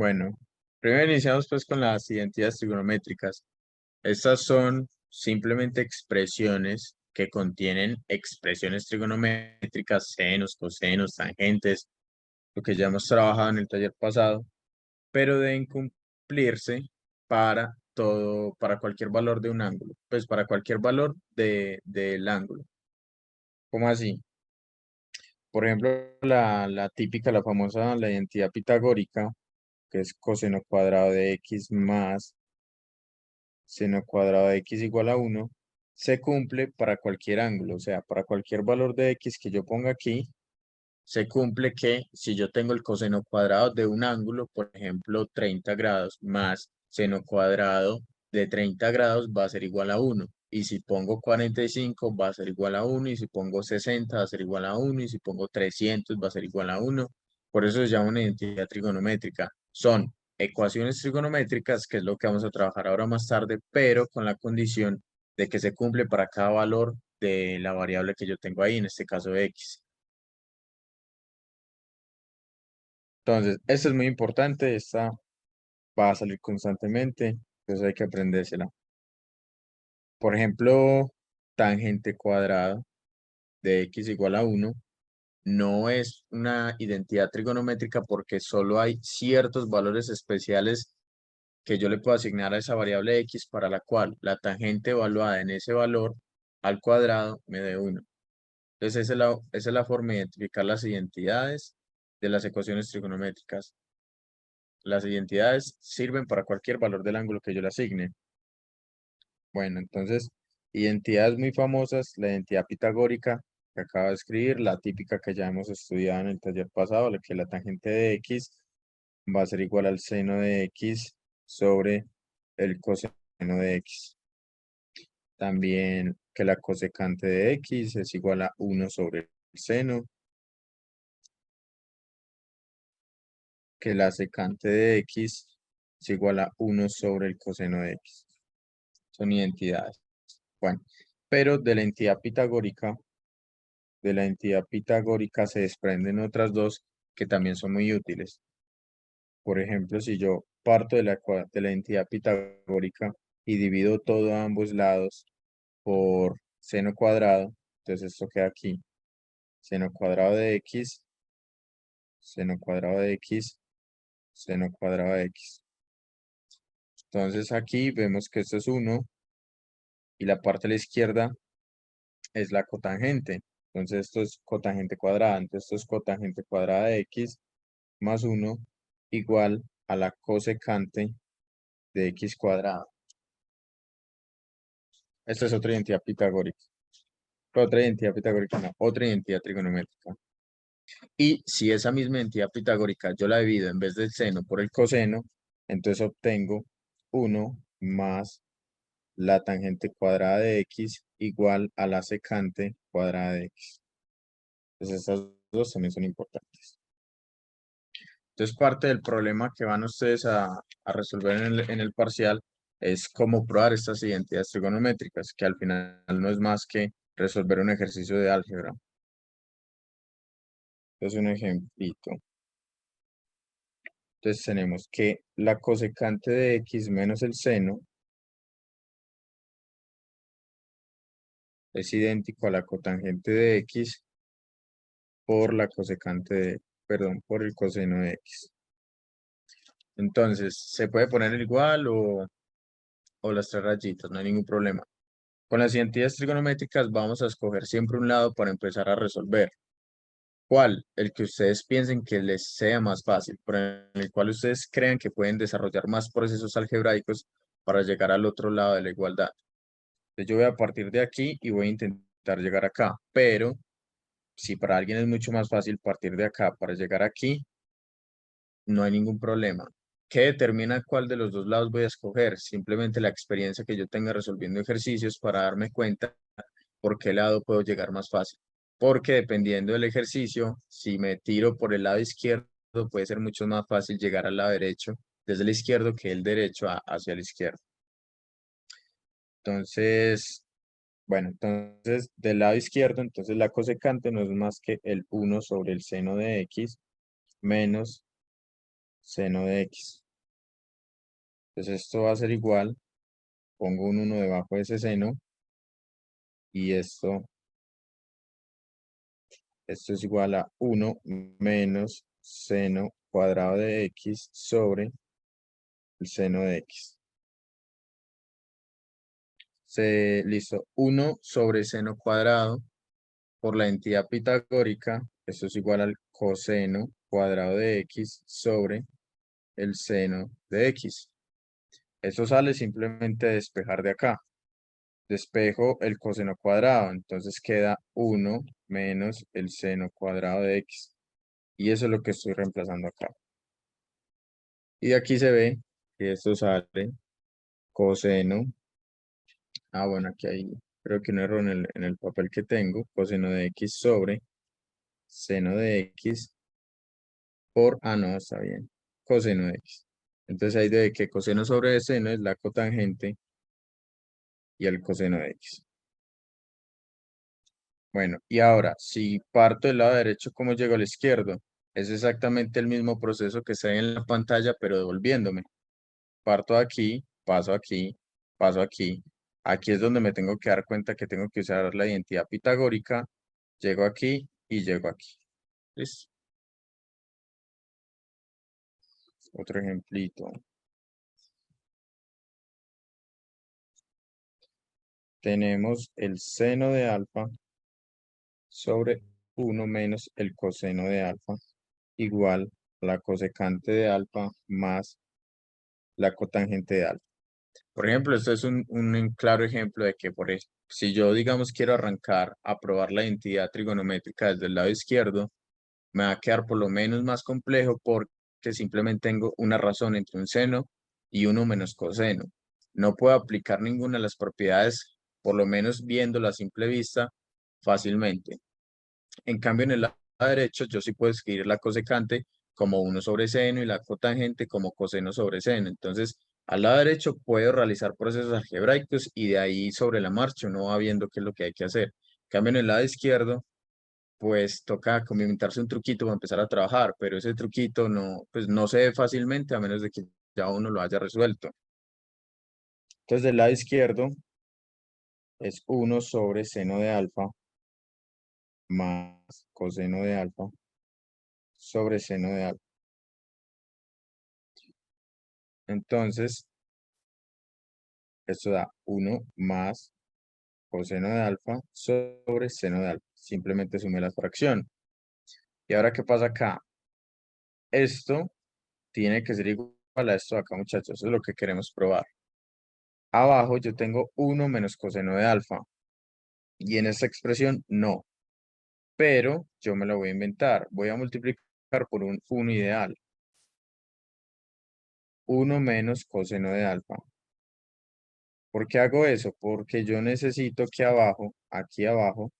Bueno, primero iniciamos pues con las identidades trigonométricas. Estas son simplemente expresiones que contienen expresiones trigonométricas, senos, cosenos, tangentes, lo que ya hemos trabajado en el taller pasado, pero deben cumplirse para todo, para cualquier valor de un ángulo, pues para cualquier valor del ángulo. ¿Cómo así? Por ejemplo, la típica, la famosa, la identidad pitagórica, que es coseno cuadrado de x más seno cuadrado de x igual a 1, se cumple para cualquier ángulo, o sea, para cualquier valor de x que yo ponga aquí, se cumple que si yo tengo el coseno cuadrado de un ángulo, por ejemplo, 30 grados, más seno cuadrado de 30 grados va a ser igual a 1. Y si pongo 45 va a ser igual a 1, y si pongo 60 va a ser igual a 1, y si pongo 300 va a ser igual a 1. Por eso se llama una identidad trigonométrica. Son ecuaciones trigonométricas, que es lo que vamos a trabajar ahora más tarde, pero con la condición de que se cumple para cada valor de la variable que yo tengo ahí, en este caso x. Entonces, esto es muy importante, esta va a salir constantemente, entonces hay que aprendérsela. Por ejemplo, tangente cuadrada de x igual a 1 no es una identidad trigonométrica porque solo hay ciertos valores especiales que yo le puedo asignar a esa variable x, para la cual la tangente evaluada en ese valor al cuadrado me dé 1. Entonces, esa es la forma de identificar las identidades de las ecuaciones trigonométricas. Las identidades sirven para cualquier valor del ángulo que yo le asigne. Bueno, entonces, identidades muy famosas, la identidad pitagórica que acabo de escribir, la típica que ya hemos estudiado en el taller pasado, la que la tangente de x va a ser igual al seno de x sobre el coseno de x. También que la cosecante de x es igual a 1 sobre el seno, que la secante de x es igual a 1 sobre el coseno de x. Son identidades. Bueno, pero de la entidad pitagórica se desprenden otras dos que también son muy útiles. Por ejemplo, si yo parto de la entidad pitagórica y divido todo a ambos lados por seno cuadrado, entonces esto queda aquí. Seno cuadrado de x, seno cuadrado de x, seno cuadrado de x. Entonces aquí vemos que esto es 1 y la parte de la izquierda es la cotangente. Entonces esto es cotangente cuadrada. Entonces esto es cotangente cuadrada de x más 1 igual a la cosecante de x cuadrado. Esta es otra identidad pitagórica. Otra identidad pitagórica, no, otra identidad trigonométrica. Y si esa misma identidad pitagórica yo la divido en vez del seno por el coseno, entonces obtengo 1 más la tangente cuadrada de x igual a la secante cuadrada de x. Entonces estas dos también son importantes. Entonces, parte del problema que van ustedes a resolver en el parcial es cómo probar estas identidades trigonométricas, que al final no es más que resolver un ejercicio de álgebra. Entonces, un ejemplito. Entonces, tenemos que la cosecante de x menos el seno es idéntico a la cotangente de x por la cosecante de, perdón, por el coseno de x. Entonces, se puede poner el igual o las tres rayitas, no hay ningún problema. Con las identidades trigonométricas vamos a escoger siempre un lado para empezar a resolver. ¿Cuál? El que ustedes piensen que les sea más fácil, por el cual ustedes crean que pueden desarrollar más procesos algebraicos para llegar al otro lado de la igualdad. Entonces yo voy a partir de aquí y voy a intentar llegar acá, pero si para alguien es mucho más fácil partir de acá para llegar aquí, no hay ningún problema. ¿Qué determina cuál de los dos lados voy a escoger? Simplemente la experiencia que yo tenga resolviendo ejercicios para darme cuenta por qué lado puedo llegar más fácil. Porque dependiendo del ejercicio, si me tiro por el lado izquierdo, puede ser mucho más fácil llegar al lado derecho desde el izquierdo que el derecho hacia el izquierdo. Entonces, bueno, entonces del lado izquierdo, entonces la cosecante no es más que el 1 sobre el seno de x menos seno de x. Entonces esto va a ser igual, pongo un 1 debajo de ese seno, y esto es igual a 1 menos seno cuadrado de x sobre el seno de x. Listo, 1 sobre seno cuadrado por la entidad pitagórica, esto es igual al coseno cuadrado de x sobre el seno de x. Eso sale simplemente despejar de acá. Despejo el coseno cuadrado, entonces queda 1 menos el seno cuadrado de x. Y eso es lo que estoy reemplazando acá. Y de aquí se ve que esto sale coseno. Bueno, aquí hay, creo que un error en el papel que tengo. Coseno de x sobre seno de x por, no, está bien, coseno de x. Entonces ahí de que coseno sobre seno es la cotangente y el coseno de x. Bueno, y ahora, si parto del lado derecho, ¿cómo llego al izquierdo? Es exactamente el mismo proceso que está en la pantalla, pero devolviéndome. Parto de aquí, paso aquí, paso aquí. Aquí es donde me tengo que dar cuenta que tengo que usar la identidad pitagórica. Llego aquí y llego aquí. ¿Listo? Otro ejemplito. Tenemos el seno de alfa sobre 1 menos el coseno de alfa igual a la cosecante de alfa más la cotangente de alfa. Por ejemplo, esto es un claro ejemplo de que si yo, digamos, quiero arrancar a probar la identidad trigonométrica desde el lado izquierdo, me va a quedar por lo menos más complejo porque simplemente tengo una razón entre un seno y 1 menos coseno. No puedo aplicar ninguna de las propiedades, por lo menos viéndolo a simple vista, fácilmente. En cambio, en el lado derecho, yo sí puedo escribir la cosecante como 1 sobre seno y la cotangente como coseno sobre seno. Entonces, al lado derecho puedo realizar procesos algebraicos y de ahí sobre la marcha uno va viendo qué es lo que hay que hacer. En cambio, en el lado izquierdo, pues toca como inventarse un truquito para empezar a trabajar, pero ese truquito no, pues no se ve fácilmente a menos de que ya uno lo haya resuelto. Entonces, del lado izquierdo es 1 sobre seno de alfa más coseno de alfa sobre seno de alfa. Entonces, esto da 1 más coseno de alfa sobre seno de alfa. Simplemente sumé la fracción. ¿Y ahora qué pasa acá? Esto tiene que ser igual a esto de acá, muchachos. Eso es lo que queremos probar. Abajo yo tengo 1 menos coseno de alfa. Y en esta expresión no. Pero yo me lo voy a inventar. Voy a multiplicar por un 1 ideal. 1 menos coseno de alfa. ¿Por qué hago eso? Porque yo necesito que abajo, aquí abajo,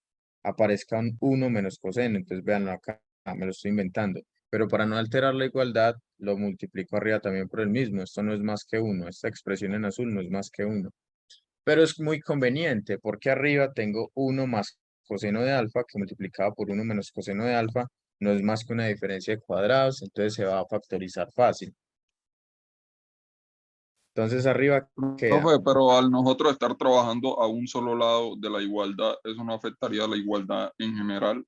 aparezca un 1 menos coseno. Entonces, veanlo acá, me lo estoy inventando. Pero para no alterar la igualdad, lo multiplico arriba también por el mismo. Esto no es más que 1. Esta expresión en azul no es más que 1. Pero es muy conveniente porque arriba tengo 1 más coseno de alfa, que multiplicado por 1 menos coseno de alfa, no es más que una diferencia de cuadrados, entonces se va a factorizar fácil. Entonces arriba queda. Profe, pero al nosotros estar trabajando a un solo lado de la igualdad, ¿eso no afectaría a la igualdad en general?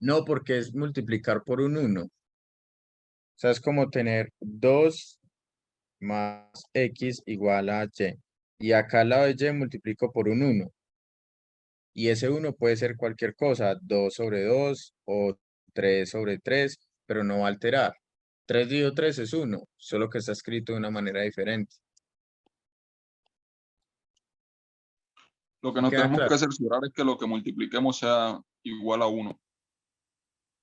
No, porque es multiplicar por un 1. O sea, es como tener 2 más x igual a y. Y acá al lado de y multiplico por un 1. Y ese 1 puede ser cualquier cosa, 2 sobre 2 o 3 sobre 3, pero no va a alterar. 3 dividido 3 es 1, solo que está escrito de una manera diferente. Lo que ¿Sí nos queda tenemos claro? que cerciorar es que lo que multipliquemos sea igual a 1.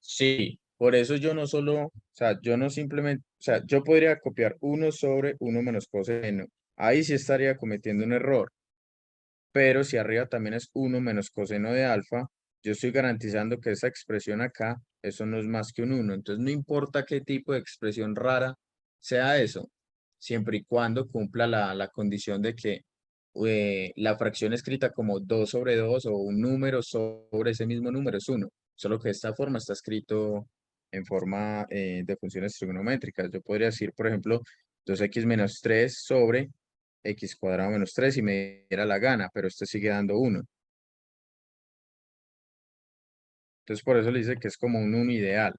Sí, por eso yo no solo, o sea, yo no simplemente, o sea, yo podría copiar 1 sobre 1 menos coseno. Ahí sí estaría cometiendo un error. Pero si arriba también es 1 menos coseno de alfa, yo estoy garantizando que esa expresión acá, eso no es más que un 1. Entonces no importa qué tipo de expresión rara sea eso, siempre y cuando cumpla la condición de que la fracción escrita como 2 sobre 2 o un número sobre ese mismo número es 1. Solo que de esta forma está escrito en forma de funciones trigonométricas. Yo podría decir, por ejemplo, 2x menos 3 sobre x cuadrado menos 3 y me diera la gana, pero esto sigue dando 1. Entonces por eso le dice que es como un 1 ideal.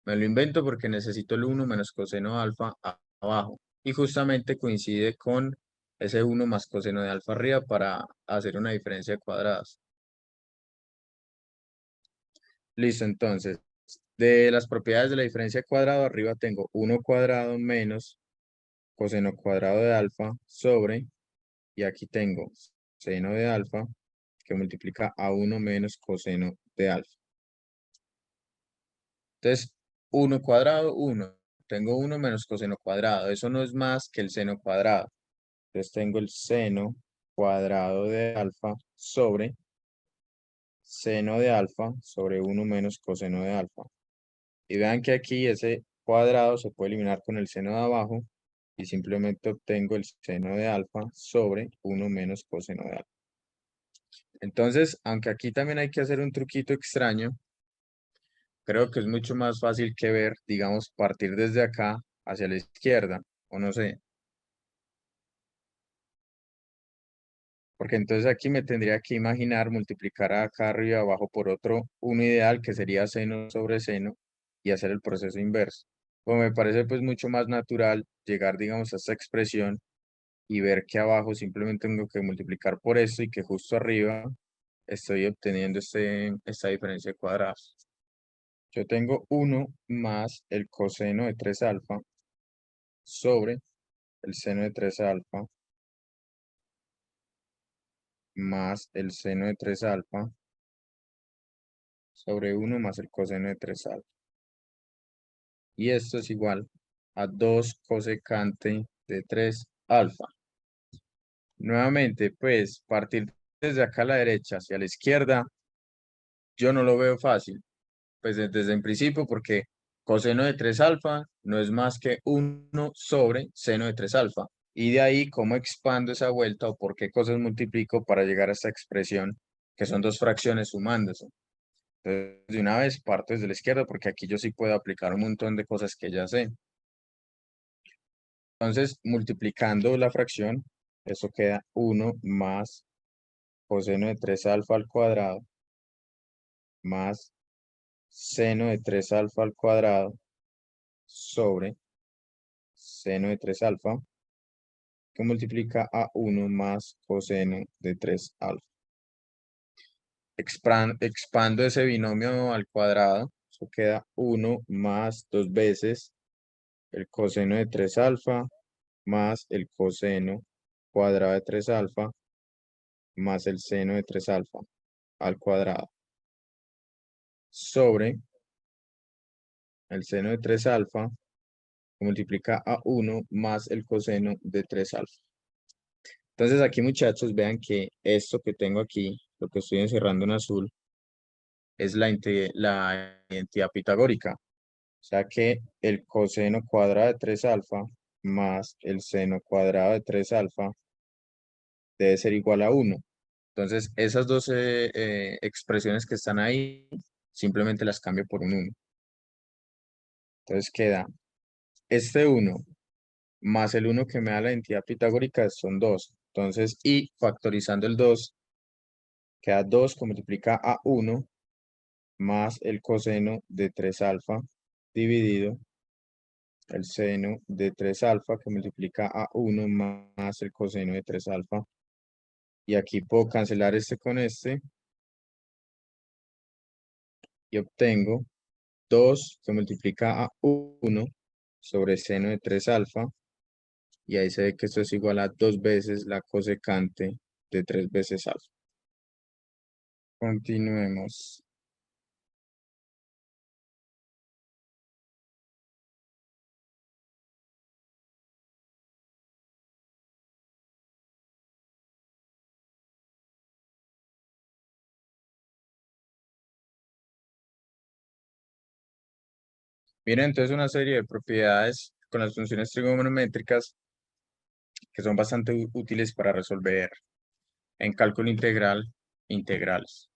Me lo invento porque necesito el 1 menos coseno de alfa abajo. Y justamente coincide con ese 1 más coseno de alfa arriba para hacer una diferencia de cuadrados. Listo, entonces, de las propiedades de la diferencia de cuadrado, arriba tengo 1 cuadrado menos coseno cuadrado de alfa sobre, y aquí tengo seno de alfa que multiplica a 1 menos coseno de alfa. Entonces, 1 cuadrado, 1. Tengo 1 menos coseno cuadrado. Eso no es más que el seno cuadrado. Entonces tengo el seno cuadrado de alfa sobre seno de alfa sobre 1 menos coseno de alfa. Y vean que aquí ese cuadrado se puede eliminar con el seno de abajo y simplemente obtengo el seno de alfa sobre 1 menos coseno de alfa. Entonces, aunque aquí también hay que hacer un truquito extraño, creo que es mucho más fácil que ver, digamos, partir desde acá hacia la izquierda, o no sé. Porque entonces aquí me tendría que imaginar multiplicar acá arriba y abajo por otro 1 ideal que sería seno sobre seno y hacer el proceso inverso. Pues me parece pues mucho más natural llegar, digamos, a esta expresión y ver que abajo simplemente tengo que multiplicar por esto y que justo arriba estoy obteniendo esta diferencia de cuadrados. Yo tengo 1 más el coseno de 3 alfa sobre el seno de 3 alfa más el seno de 3 alfa sobre 1 más el coseno de 3 alfa. Y esto es igual a 2 cosecante de 3 alfa. Nuevamente, pues, partir desde acá a la derecha hacia la izquierda, yo no lo veo fácil. Pues desde el principio, porque coseno de 3 alfa no es más que 1 sobre seno de 3 alfa. Y de ahí, ¿cómo expando esa vuelta o por qué cosas multiplico para llegar a esta expresión, que son dos fracciones sumándose? Entonces, de una vez parto desde la izquierda, porque aquí yo sí puedo aplicar un montón de cosas que ya sé. Entonces, multiplicando la fracción, eso queda 1 más coseno de 3 alfa al cuadrado más seno de 3 alfa al cuadrado sobre seno de 3 alfa, que multiplica a 1 más coseno de 3 alfa. Expando ese binomio al cuadrado, eso queda 1 más 2 veces el coseno de 3 alfa más el coseno cuadrado de 3 alfa más el seno de 3 alfa al cuadrado sobre el seno de 3 alfa que multiplica a 1 más el coseno de 3 alfa. Entonces aquí, muchachos, vean que esto que tengo aquí, lo que estoy encerrando en azul, es la identidad pitagórica. O sea que el coseno cuadrado de 3 alfa más el seno cuadrado de 3 alfa debe ser igual a 1. Entonces, esas dos expresiones que están ahí, simplemente las cambio por un 1. Entonces queda este 1 más el 1 que me da la identidad pitagórica son 2. Entonces, y factorizando el 2, queda 2 que multiplica a 1 más el coseno de 3 alfa dividido el seno de 3 alfa que multiplica a 1 más el coseno de 3 alfa. Y aquí puedo cancelar este con este y obtengo 2 que multiplica a 1 sobre seno de 3 alfa. Y ahí se ve que esto es igual a 2 veces la cosecante de 3 veces alfa. Continuemos. Miren, entonces una serie de propiedades con las funciones trigonométricas que son bastante útiles para resolver en cálculo integral integrales.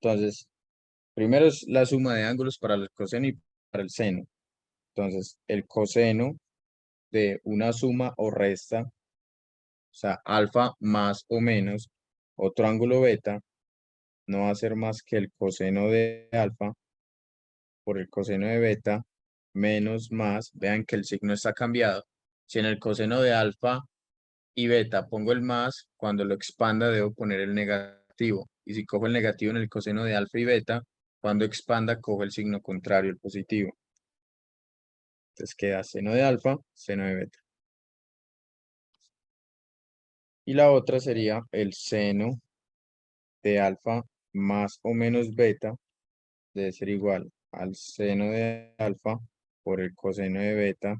Entonces, primero es la suma de ángulos para el coseno y para el seno. Entonces, el coseno de una suma o resta, o sea, alfa más o menos otro ángulo beta, no va a ser más que el coseno de alfa por el coseno de beta menos más, vean que el signo está cambiado. Si en el coseno de alfa y beta pongo el más, cuando lo expanda debo poner el negativo. Y si cojo el negativo en el coseno de alfa y beta, cuando expanda cojo el signo contrario, el positivo. Entonces queda seno de alfa, seno de beta. Y la otra sería el seno de alfa más o menos beta, debe ser igual al seno de alfa por el coseno de beta,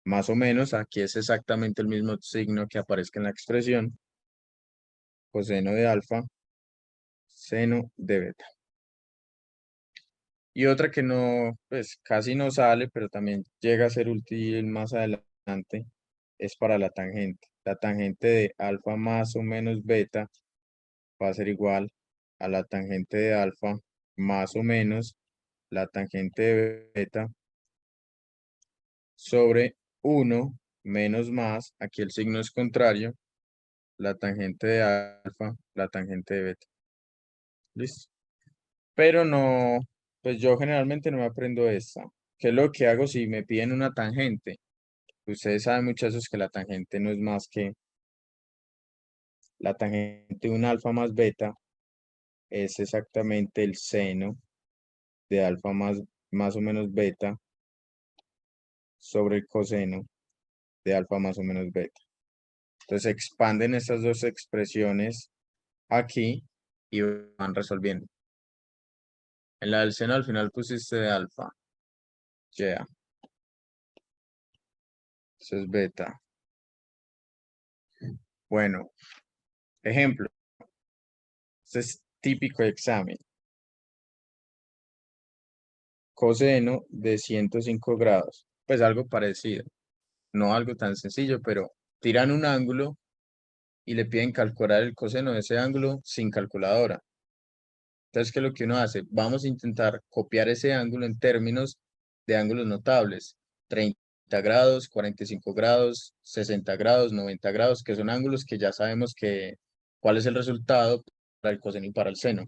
más o menos, aquí es exactamente el mismo signo que aparezca en la expresión, coseno de alfa, seno de beta. Y otra que no, pues casi no sale, pero también llega a ser útil más adelante, es para la tangente. La tangente de alfa más o menos beta va a ser igual a la tangente de alfa más o menos la tangente de beta sobre 1 menos más, aquí el signo es contrario, la tangente de alfa, la tangente de beta. ¿Listo? Pero no, pues yo generalmente no me aprendo esta. ¿Qué es lo que hago si me piden una tangente? Ustedes saben muchachos que la tangente no es más que la tangente de un alfa más beta es exactamente el seno de alfa más o menos beta sobre el coseno de alfa más o menos beta. Entonces se expanden estas dos expresiones aquí y van resolviendo. En la del seno al final pusiste de alfa. Ya. Eso es beta. Bueno, ejemplo. Este es típico de examen. Coseno de 105 grados. Pues algo parecido. No algo tan sencillo, pero tiran un ángulo y le piden calcular el coseno de ese ángulo sin calculadora. Entonces, ¿qué es lo que uno hace? Vamos a intentar copiar ese ángulo en términos de ángulos notables. 30 grados, 45 grados, 60 grados, 90 grados, que son ángulos que ya sabemos cuál es el resultado para el coseno y para el seno.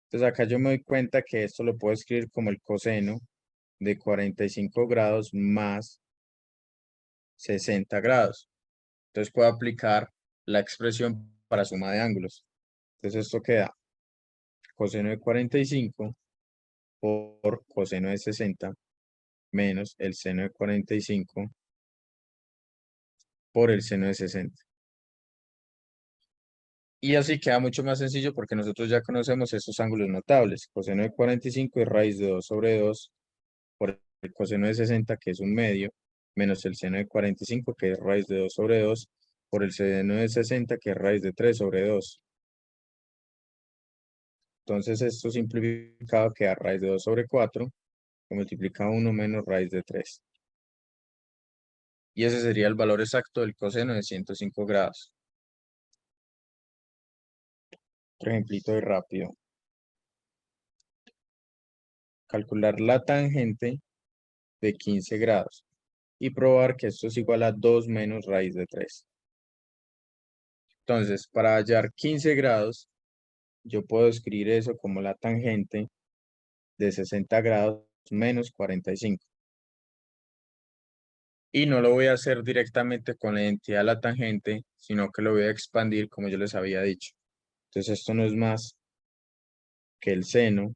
Entonces acá yo me doy cuenta que esto lo puedo escribir como el coseno de 45 grados más 60 grados. Entonces puedo aplicar la expresión para suma de ángulos. Entonces esto queda coseno de 45 por coseno de 60 menos el seno de 45 por el seno de 60. Y así queda mucho más sencillo porque nosotros ya conocemos estos ángulos notables. Coseno de 45 es raíz de 2 sobre 2 por el coseno de 60, que es un medio, menos el seno de 45, que es raíz de 2 sobre 2, por el seno de 60, que es raíz de 3 sobre 2. Entonces esto simplificado queda raíz de 2 sobre 4, que multiplica 1 menos raíz de 3. Y ese sería el valor exacto del coseno de 105 grados. Otro ejemplito de rápido. Calcular la tangente de 15 grados y probar que esto es igual a 2 menos raíz de 3. Entonces, para hallar 15 grados, yo puedo escribir eso como la tangente de 60 grados menos 45. Y no lo voy a hacer directamente con la identidad de la tangente, sino que lo voy a expandir como yo les había dicho. Entonces esto no es más que el seno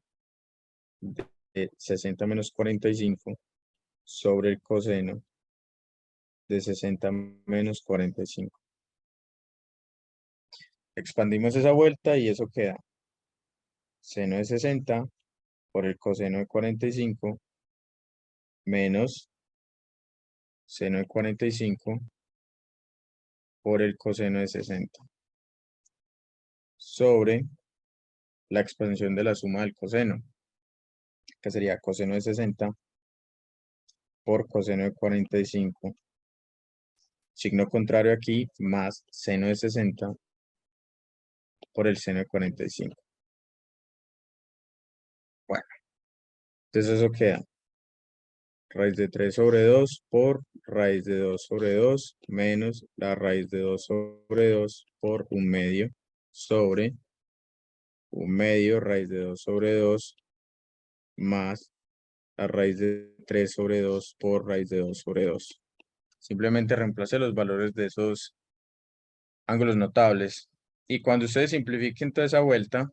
de 60 menos 45 sobre el coseno de 60 menos 45. Expandimos esa vuelta y eso queda seno de 60 por el coseno de 45 menos seno de 45 por el coseno de 60 sobre la expansión de la suma del coseno, que sería coseno de 60 por coseno de 45, signo contrario aquí, más seno de 60 por el seno de 45. Entonces eso queda raíz de 3 sobre 2 por raíz de 2 sobre 2 menos la raíz de 2 sobre 2 por 1/2 sobre 1/2 raíz de 2 sobre 2 más la raíz de 3 sobre 2 por raíz de 2 sobre 2. Simplemente reemplace los valores de esos ángulos notables. Y cuando ustedes simplifiquen toda esa vuelta,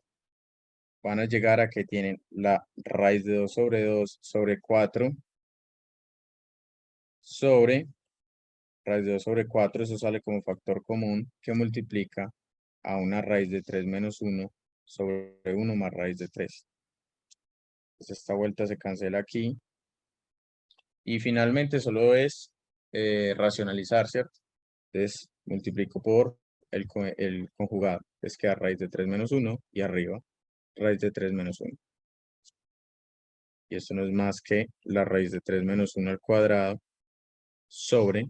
van a llegar a que tienen la raíz de 2 sobre 2 sobre 4 sobre raíz de 2 sobre 4, eso sale como factor común que multiplica a una raíz de 3 menos 1 sobre 1 más raíz de 3. Entonces esta vuelta se cancela aquí. Y finalmente solo es racionalizar, ¿cierto? Entonces multiplico por el conjugado. Entonces queda raíz de 3 menos 1 y arriba raíz de 3 menos 1. Y esto no es más que la raíz de 3 menos 1 al cuadrado sobre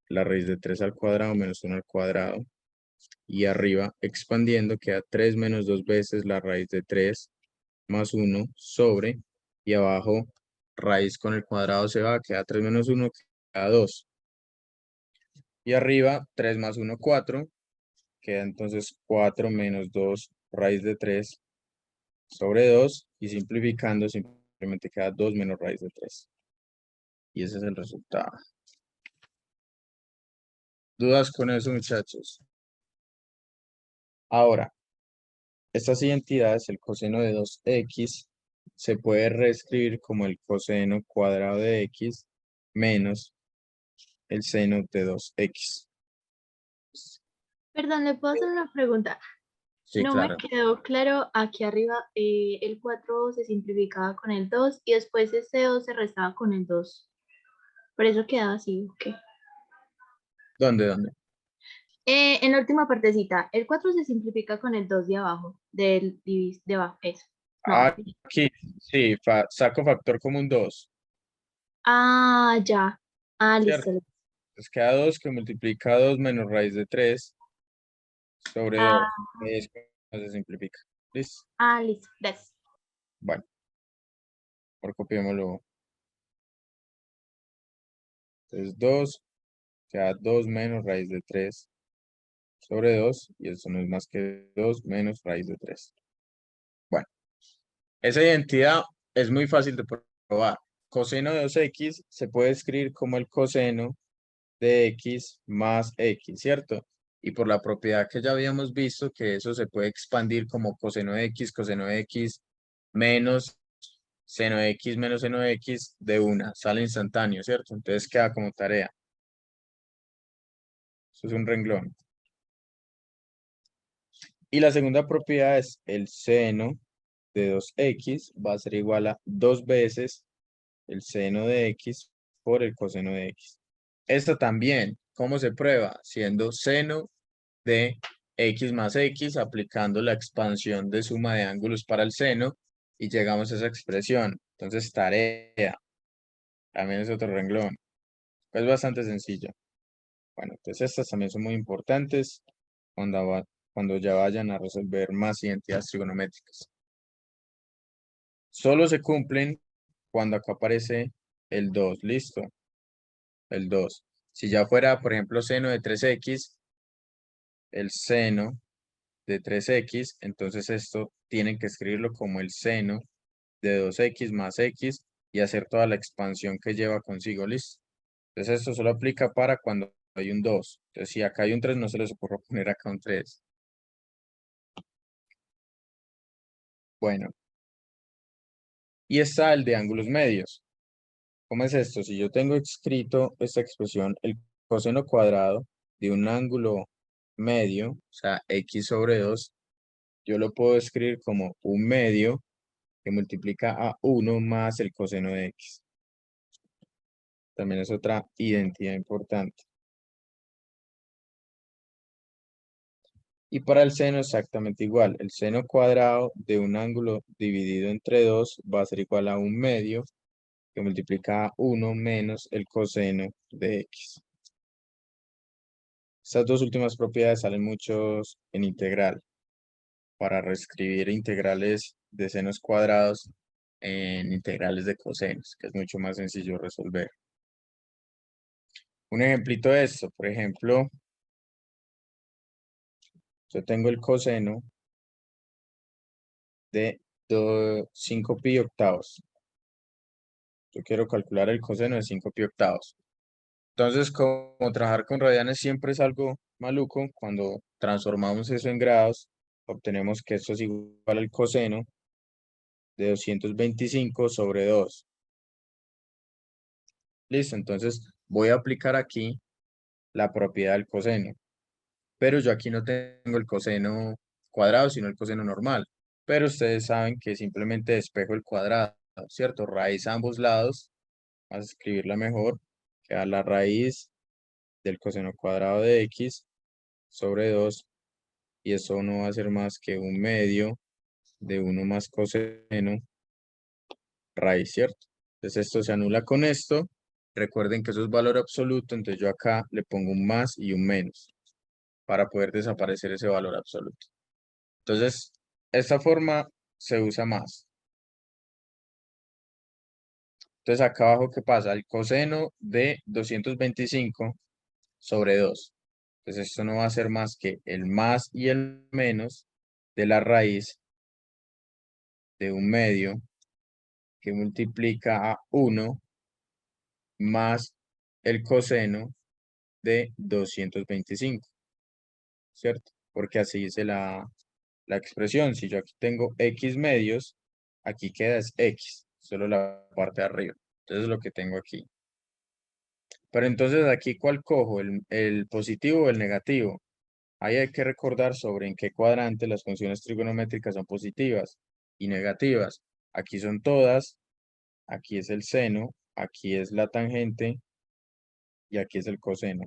la raíz de 3 al cuadrado menos 1 al cuadrado. Y arriba expandiendo queda 3 menos 2 veces la raíz de 3 más 1 sobre. Y abajo raíz con el cuadrado se va, queda 3 menos 1, queda 2. Y arriba 3 más 1, 4. Queda entonces 4 menos 2 raíz de 3 sobre 2. Y simplificando simplemente queda 2 menos raíz de 3. Y ese es el resultado. ¿Dudas con eso, muchachos? Ahora, estas identidades, el coseno de 2x, se puede reescribir como el coseno cuadrado de x menos el seno de 2x. Perdón, ¿le puedo hacer una pregunta? Sí, No me claro. quedó claro aquí arriba, el 4 se simplificaba con el 2 y después ese 2 se restaba con el 2. Por eso quedaba así, ok. ¿Dónde? En la última partecita, el 4 se simplifica con el 2 de abajo, de abajo, eso. No, Aquí, sí, saco factor común 2, ah, ya. Ah, ¿cierto? listo. Entonces queda 2 que multiplica 2 menos raíz de 3 sobre 2. Ah, Y después se simplifica. ¿Listo? listo. Gracias. Bueno, por copiémoslo. Entonces 2, queda 2 menos raíz de 3 sobre 2. Y eso no es más que 2 menos raíz de 3. Bueno, esa identidad es muy fácil de probar. Coseno de 2x se puede escribir como el coseno de x más x, ¿cierto? Y por la propiedad que ya habíamos visto, que eso se puede expandir como coseno de x menos seno de x menos seno de x de una, sale instantáneo, ¿cierto? Entonces queda como tarea. Eso es un renglón. Y la segunda propiedad es el seno de 2x va a ser igual a 2 veces el seno de x por el coseno de x. Esto también, ¿cómo se prueba? Siendo seno de x más x, aplicando la expansión de suma de ángulos para el seno, y llegamos a esa expresión. Entonces, tarea, también es otro renglón. Es bastante sencillo. Bueno, entonces estas también son muy importantes cuando ya vayan a resolver más identidades trigonométricas. Solo se cumplen cuando acá aparece el 2, ¿listo? El 2. Si ya fuera, por ejemplo, seno de 3x, el seno de 3x, entonces esto tienen que escribirlo como el seno de 2x más x y hacer toda la expansión que lleva consigo, ¿listo? Entonces esto solo aplica para cuando hay un 2. Entonces si acá hay un 3, no se les ocurre poner acá un 3. Bueno, y está el de ángulos medios. ¿Cómo es esto? Si yo tengo escrito esta expresión, el coseno cuadrado de un ángulo medio, o sea, x sobre 2, yo lo puedo escribir como un medio que multiplica a 1 más el coseno de x. También es otra identidad importante. Y para el seno exactamente igual. El seno cuadrado de un ángulo dividido entre 2 va a ser igual a un medio que multiplica a 1 menos el coseno de x. Estas dos últimas propiedades salen muchos en integral. Para reescribir integrales de senos cuadrados en integrales de cosenos, que es mucho más sencillo resolver. Un ejemplito de esto, por ejemplo, yo tengo el coseno de 5 pi octavos. Yo quiero calcular el coseno de 5 pi octavos. Entonces, como trabajar con radianes siempre es algo maluco, cuando transformamos eso en grados, obtenemos que esto es igual al coseno de 225 sobre 2. Listo, entonces voy a aplicar aquí la propiedad del coseno. Pero yo aquí no tengo el coseno cuadrado, sino el coseno normal. Pero ustedes saben que simplemente despejo el cuadrado, ¿cierto? Raíz a ambos lados, vas a escribirla mejor, queda la raíz del coseno cuadrado de x sobre 2, y eso no va a ser más que un medio de 1 más coseno raíz, ¿cierto? Entonces esto se anula con esto. Recuerden que eso es valor absoluto, entonces yo acá le pongo un más y un menos para poder desaparecer ese valor absoluto. Entonces, esta forma se usa más. Entonces, acá abajo, ¿qué pasa? El coseno de 225 sobre 2. Entonces, esto no va a ser más que el más y el menos de la raíz de un medio que multiplica a 1 más el coseno de 225, ¿cierto? Porque así dice la expresión. Si yo aquí tengo x medios, aquí queda es x, solo la parte de arriba. Entonces es lo que tengo aquí. Pero entonces aquí, ¿cuál cojo? ¿El positivo o el negativo? Ahí hay que recordar sobre en qué cuadrante las funciones trigonométricas son positivas y negativas. Aquí son todas, aquí es el seno, aquí es la tangente y aquí es el coseno.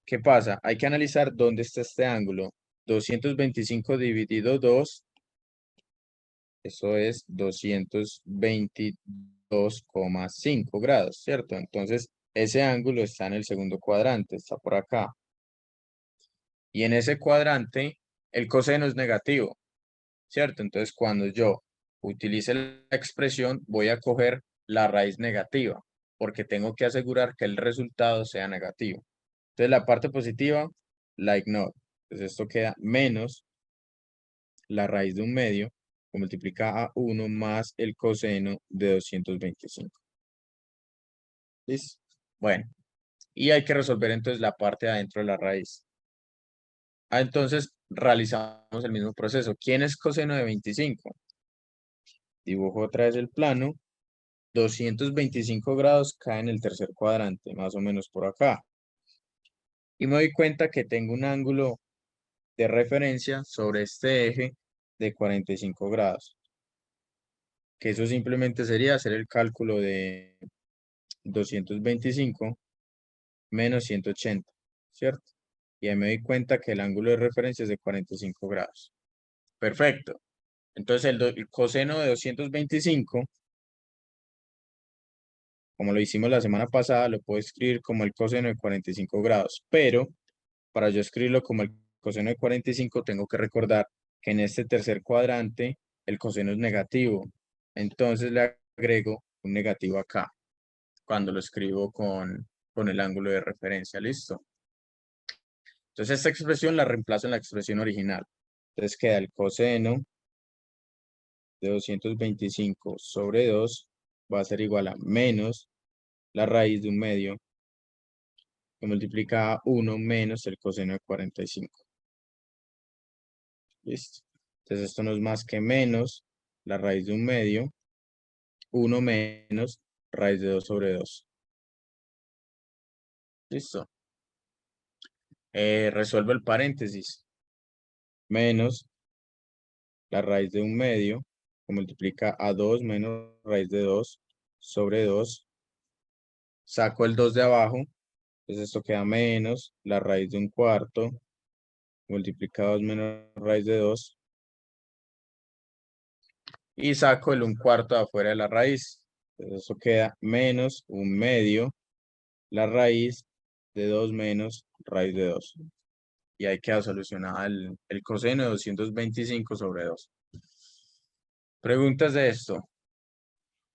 ¿Qué pasa? Hay que analizar dónde está este ángulo. 225 dividido 2, eso es 222,5 grados, ¿cierto? Entonces, ese ángulo está en el segundo cuadrante, está por acá. Y en ese cuadrante, el coseno es negativo, ¿cierto? Entonces, cuando yo utilice la expresión, voy a coger la raíz negativa, porque tengo que asegurar que el resultado sea negativo. Entonces, la parte positiva la ignoro. Entonces, esto queda menos la raíz de un medio, que multiplica a 1 más el coseno de 225. ¿Listo? Bueno, y hay que resolver entonces la parte de adentro de la raíz. Entonces, realizamos el mismo proceso. ¿Quién es coseno de 25? Dibujo otra vez el plano. 225 grados cae en el tercer cuadrante, más o menos por acá. Y me doy cuenta que tengo un ángulo de referencia sobre este eje de 45 grados. Que eso simplemente sería hacer el cálculo de 225 menos 180, ¿cierto? Y ahí me doy cuenta que el ángulo de referencia es de 45 grados. Perfecto. Entonces el coseno de 225, como lo hicimos la semana pasada, lo puedo escribir como el coseno de 45 grados. Pero para yo escribirlo como el coseno de 45, tengo que recordar que en este tercer cuadrante el coseno es negativo. Entonces le agrego un negativo acá, cuando lo escribo con el ángulo de referencia. ¿Listo? Entonces esta expresión la reemplazo en la expresión original. Entonces queda el coseno de 225 sobre 2 va a ser igual a menos la raíz de un medio que multiplica a 1 menos el coseno de 45. ¿Listo? Entonces esto no es más que menos la raíz de un medio, 1 menos raíz de 2 sobre 2. ¿Listo? Resuelvo el paréntesis. Menos la raíz de un medio que multiplica a 2 menos raíz de 2 sobre 2. Saco el 2 de abajo. Entonces esto queda menos la raíz de un cuarto multiplica 2 menos raíz de 2. Y saco el 1/4 de afuera de la raíz. Entonces eso queda menos un medio la raíz de 2 menos raíz de 2. Y ahí queda solucionada el coseno de 225 sobre 2. Preguntas de esto.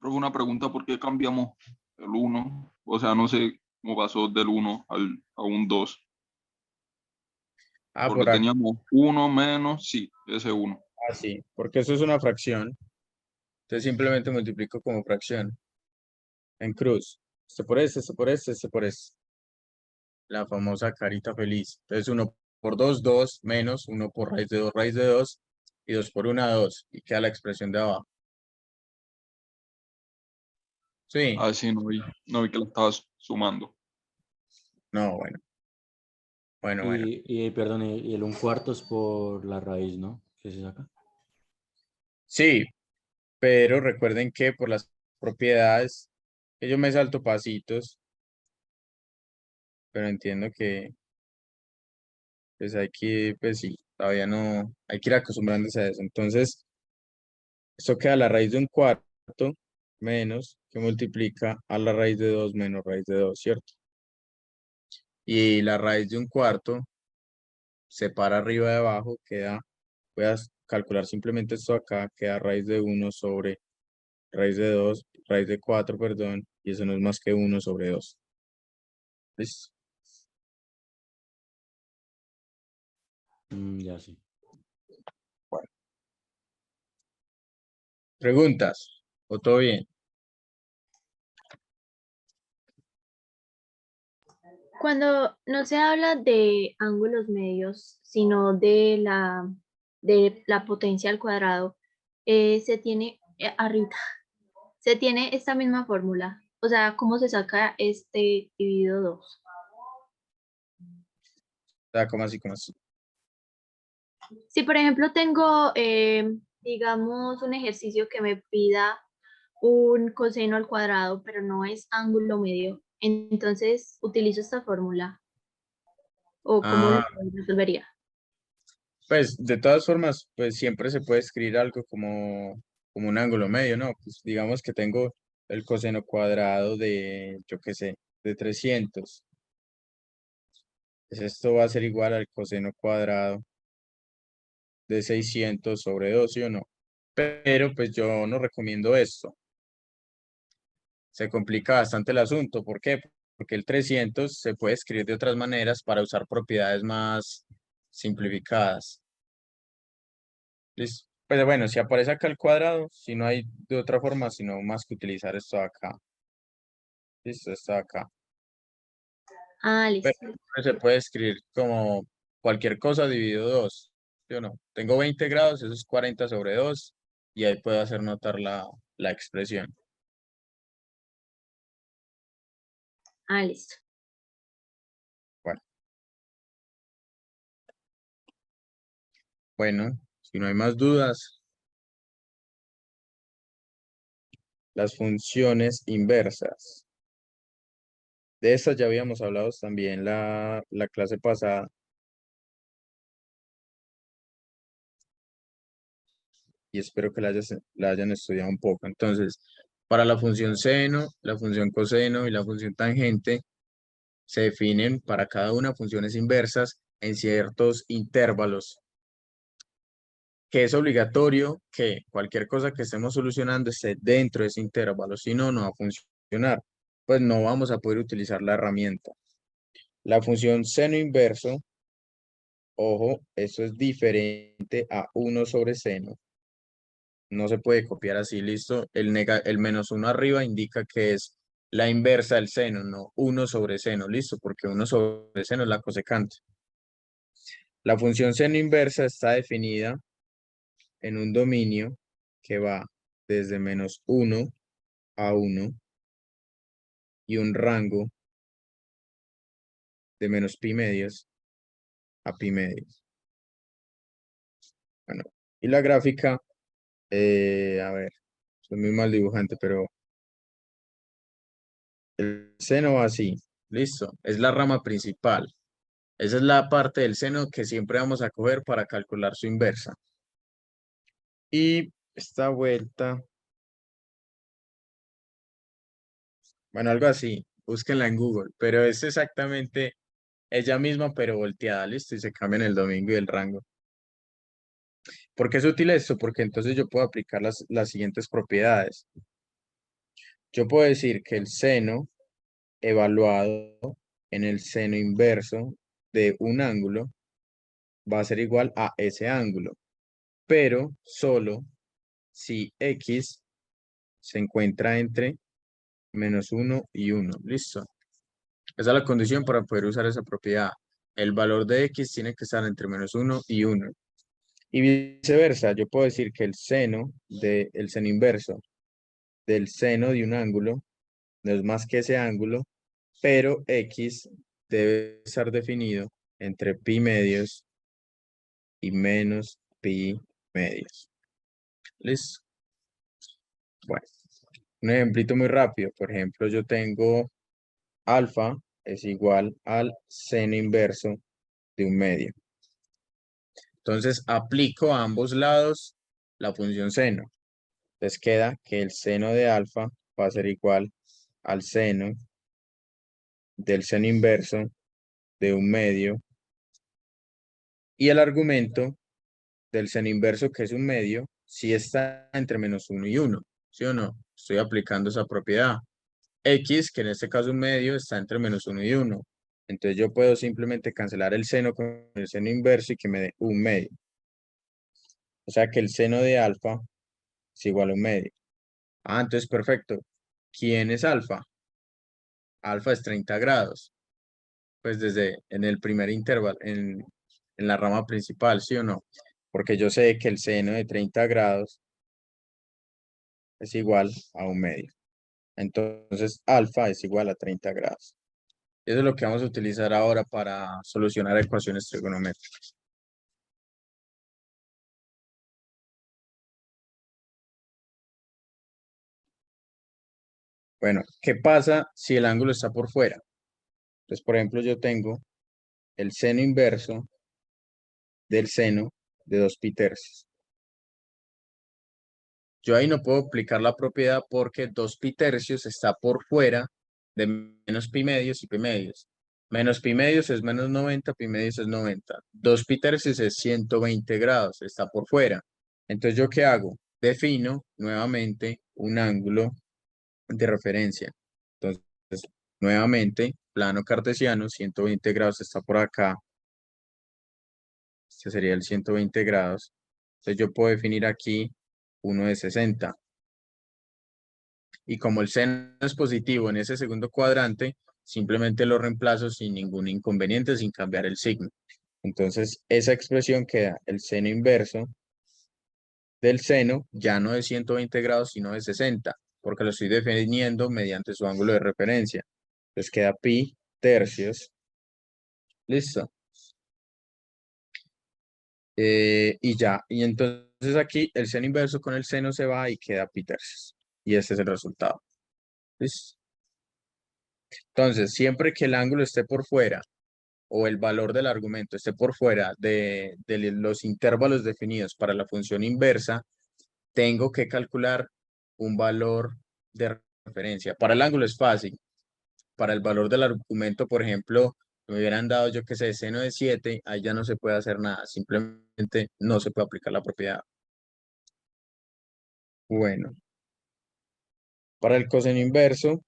Pero una pregunta, ¿por qué cambiamos el 1? O sea, no sé cómo pasó del 1 a un 2. Ah, Porque por acá, teníamos 1 menos, sí, ese 1. sí, porque eso es una fracción. Entonces simplemente multiplico como fracción en cruz. Esto por este, esto por este, esto por este. La famosa carita feliz. Entonces 1 por 2, 2, menos 1 por raíz de 2, y 2 por 1, 2. Y queda la expresión de abajo. Sí, Ah, sí, no vi que la estabas sumando. no, bueno, bueno. Perdón, y el un cuarto es por la raíz, ¿no? ¿Qué se saca? Sí, pero recuerden que por las propiedades, que yo me salto pasitos, pero entiendo que pues hay que, pues sí, todavía no, hay que ir acostumbrándose a eso. Entonces, esto queda la raíz de un cuarto menos que multiplica a la raíz de 2 menos raíz de 2, ¿cierto? Y la raíz de un cuarto separa arriba de abajo, queda, voy a calcular simplemente esto acá, queda raíz de 1 sobre raíz de 2, raíz de 4, perdón, y eso no es más que 1 sobre 2. ¿Listo? Ya sí. Bueno. ¿Preguntas? ¿O todo bien? Cuando no se habla de ángulos medios, sino de la potencia al cuadrado, se tiene arriba, se tiene esta misma fórmula. O sea, ¿cómo se saca este dividido 2? Ah, ¿cómo así, cómo así? Si por ejemplo tengo, digamos, un ejercicio que me pida un coseno al cuadrado, pero no es ángulo medio, entonces utilizo esta fórmula o cómo lo Ah, resolvería. pues de todas formas, pues siempre se puede escribir algo como un ángulo medio, ¿no? Pues digamos que tengo el coseno cuadrado de, yo qué sé, de 300. Pues esto va a ser igual al coseno cuadrado de 600 sobre 2, ¿sí o no? Pero pues yo no recomiendo esto. Se complica bastante el asunto. ¿Por qué? Porque el 300 se puede escribir de otras maneras para usar propiedades más simplificadas. Listo. Pues bueno, si aparece acá el cuadrado, si no hay de otra forma, sino más que utilizar esto de acá. Listo, esto de acá. Ah, Pero listo. se puede escribir como cualquier cosa dividido 2. ¿Sí o no? Tengo 20 grados, eso es 40 sobre 2, y ahí puedo hacer notar la expresión. Ah, listo. Bueno, bueno, si no hay más dudas, las funciones inversas. De estas ya habíamos hablado también la clase pasada. Y espero que la hayan estudiado un poco. Entonces, para la función seno, la función coseno y la función tangente se definen para cada una funciones inversas en ciertos intervalos, que es obligatorio que cualquier cosa que estemos solucionando esté dentro de ese intervalo, si no, no va a funcionar, pues no vamos a poder utilizar la herramienta. La función seno inverso, ojo, eso es diferente a 1 sobre seno. No se puede copiar así, listo. El -1 arriba indica que es la inversa del seno, no 1 sobre seno, listo, porque 1 sobre seno es la cosecante. La función seno inversa está definida en un dominio que va desde -1 a 1 y un rango de menos pi medios a pi medios. Bueno, y la gráfica, a ver, soy muy mal dibujante, pero el seno va así, listo, es la rama principal. Esa es la parte del seno que siempre vamos a coger para calcular su inversa. Y esta vuelta, bueno, algo así, búsquenla en Google, pero es exactamente ella misma, pero volteada, listo, y se cambian el domingo y el rango. ¿Por qué es útil esto? Porque entonces yo puedo aplicar las siguientes propiedades. Yo puedo decir que el seno evaluado en el seno inverso de un ángulo va a ser igual a ese ángulo, pero solo si x se encuentra entre -1 y 1. ¿Listo? Esa es la condición para poder usar esa propiedad. El valor de x tiene que estar entre -1 y 1. Y viceversa, yo puedo decir que el seno inverso del seno de un ángulo no es más que ese ángulo, pero x debe estar definido entre pi medios y menos pi medios. ¿Listo? Bueno, un ejemplito muy rápido. Por ejemplo, yo tengo alfa es igual al seno inverso de un medio. Entonces, aplico a ambos lados la función seno. Entonces queda que el seno de alfa va a ser igual al seno del seno inverso de un medio. Y el argumento del seno inverso, que es un medio, sí está entre -1 y 1. ¿Sí o no? Estoy aplicando esa propiedad. X, que en este caso un medio, está entre -1 y 1. Entonces yo puedo simplemente cancelar el seno con el seno inverso y que me dé un medio. O sea que el seno de alfa es igual a un medio. Ah, entonces perfecto. ¿Quién es alfa? Alfa es 30 grados. Pues desde en el primer intervalo, en la rama principal, ¿sí o no? Porque yo sé que el seno de 30 grados es igual a un medio. Entonces alfa es igual a 30 grados. Eso es lo que vamos a utilizar ahora para solucionar ecuaciones trigonométricas. Bueno, ¿qué pasa si el ángulo está por fuera? Entonces, por ejemplo, yo tengo el seno inverso del seno de 2 pi tercios. Yo ahí no puedo aplicar la propiedad porque 2 pi tercios está por fuera de menos pi medios y pi medios. Menos pi medios es menos 90, pi medios es 90. 2 pi tercios es 120 grados, está por fuera. Entonces, ¿yo qué hago? Defino nuevamente un ángulo de referencia. Entonces, nuevamente, plano cartesiano, 120 grados está por acá. Este sería el 120 grados. Entonces, yo puedo definir aquí uno de 60. Y como el seno es positivo en ese segundo cuadrante, simplemente lo reemplazo sin ningún inconveniente, sin cambiar el signo. Entonces, esa expresión queda el seno inverso del seno, ya no de 120 grados, sino de 60, porque lo estoy definiendo mediante su ángulo de referencia. Entonces queda pi tercios. Listo. Y ya, y entonces aquí el seno inverso con el seno se va y queda pi tercios. Y este es el resultado. ¿Listo? Entonces, siempre que el ángulo esté por fuera o el valor del argumento esté por fuera de los intervalos definidos para la función inversa, tengo que calcular un valor de referencia. Para el ángulo es fácil. Para el valor del argumento, por ejemplo, me hubieran dado, yo qué sé, seno de 7, ahí ya no se puede hacer nada. Simplemente no se puede aplicar la propiedad. Bueno, para el coseno inverso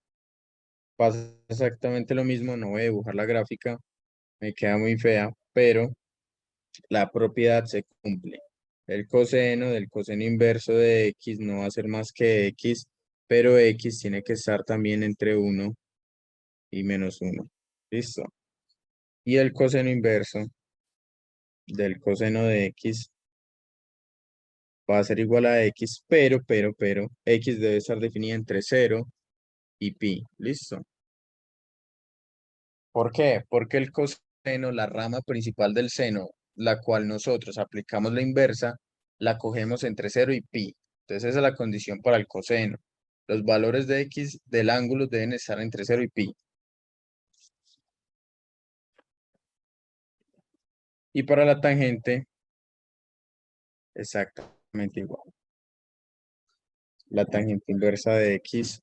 pasa exactamente lo mismo. No voy a dibujar la gráfica, me queda muy fea, pero la propiedad se cumple. El coseno del coseno inverso de x no va a ser más que x, pero x tiene que estar también entre 1 y -1. ¿Listo? Y el coseno inverso del coseno de x va a ser igual a x, pero x debe estar definida entre 0 y pi. ¿Listo? ¿Por qué? Porque el coseno, la rama principal del seno, la cual nosotros aplicamos la inversa, la cogemos entre 0 y pi. Entonces esa es la condición para el coseno. Los valores de x del ángulo deben estar entre 0 y pi. Y para la tangente, exactamente igual. La tangente inversa de x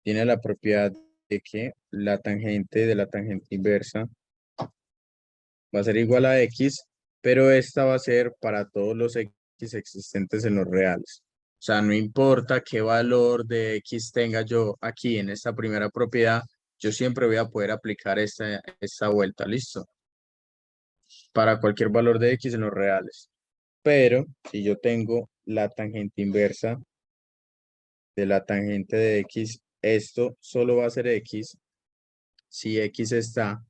tiene la propiedad de que la tangente de la tangente inversa va a ser igual a x, pero esta va a ser para todos los x existentes en los reales. O sea, no importa qué valor de x tenga yo aquí en esta primera propiedad, yo siempre voy a poder aplicar esta vuelta, ¿listo? Para cualquier valor de x en los reales. Pero si yo tengo la tangente inversa de la tangente de x, esto solo va a ser x si x está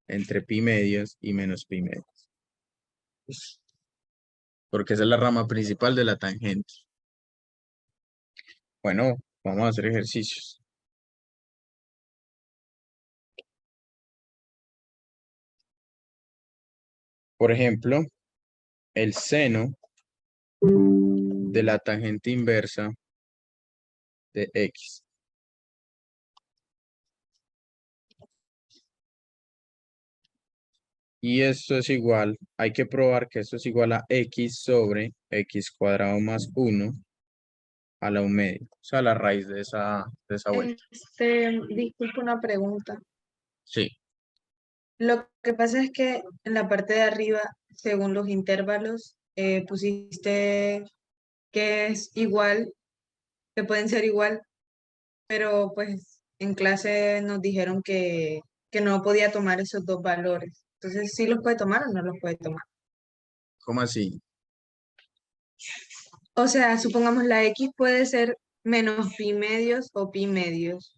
entre pi medios y menos pi medios. Porque esa es la rama principal de la tangente. Bueno, vamos a hacer ejercicios. Por ejemplo, el seno de la tangente inversa de x. Y esto es igual, hay que probar que esto es igual a x sobre x cuadrado más 1 a la 1/2. O sea, la raíz de esa vuelta. Disculpa una pregunta. Sí. Lo que pasa es que en la parte de arriba, según los intervalos, pusiste que es igual, que pueden ser igual, pero pues en clase nos dijeron que no podía tomar esos dos valores. Entonces, ¿sí los puede tomar o no los puede tomar? ¿Cómo así? O sea, supongamos la X puede ser menos pi medios o pi medios.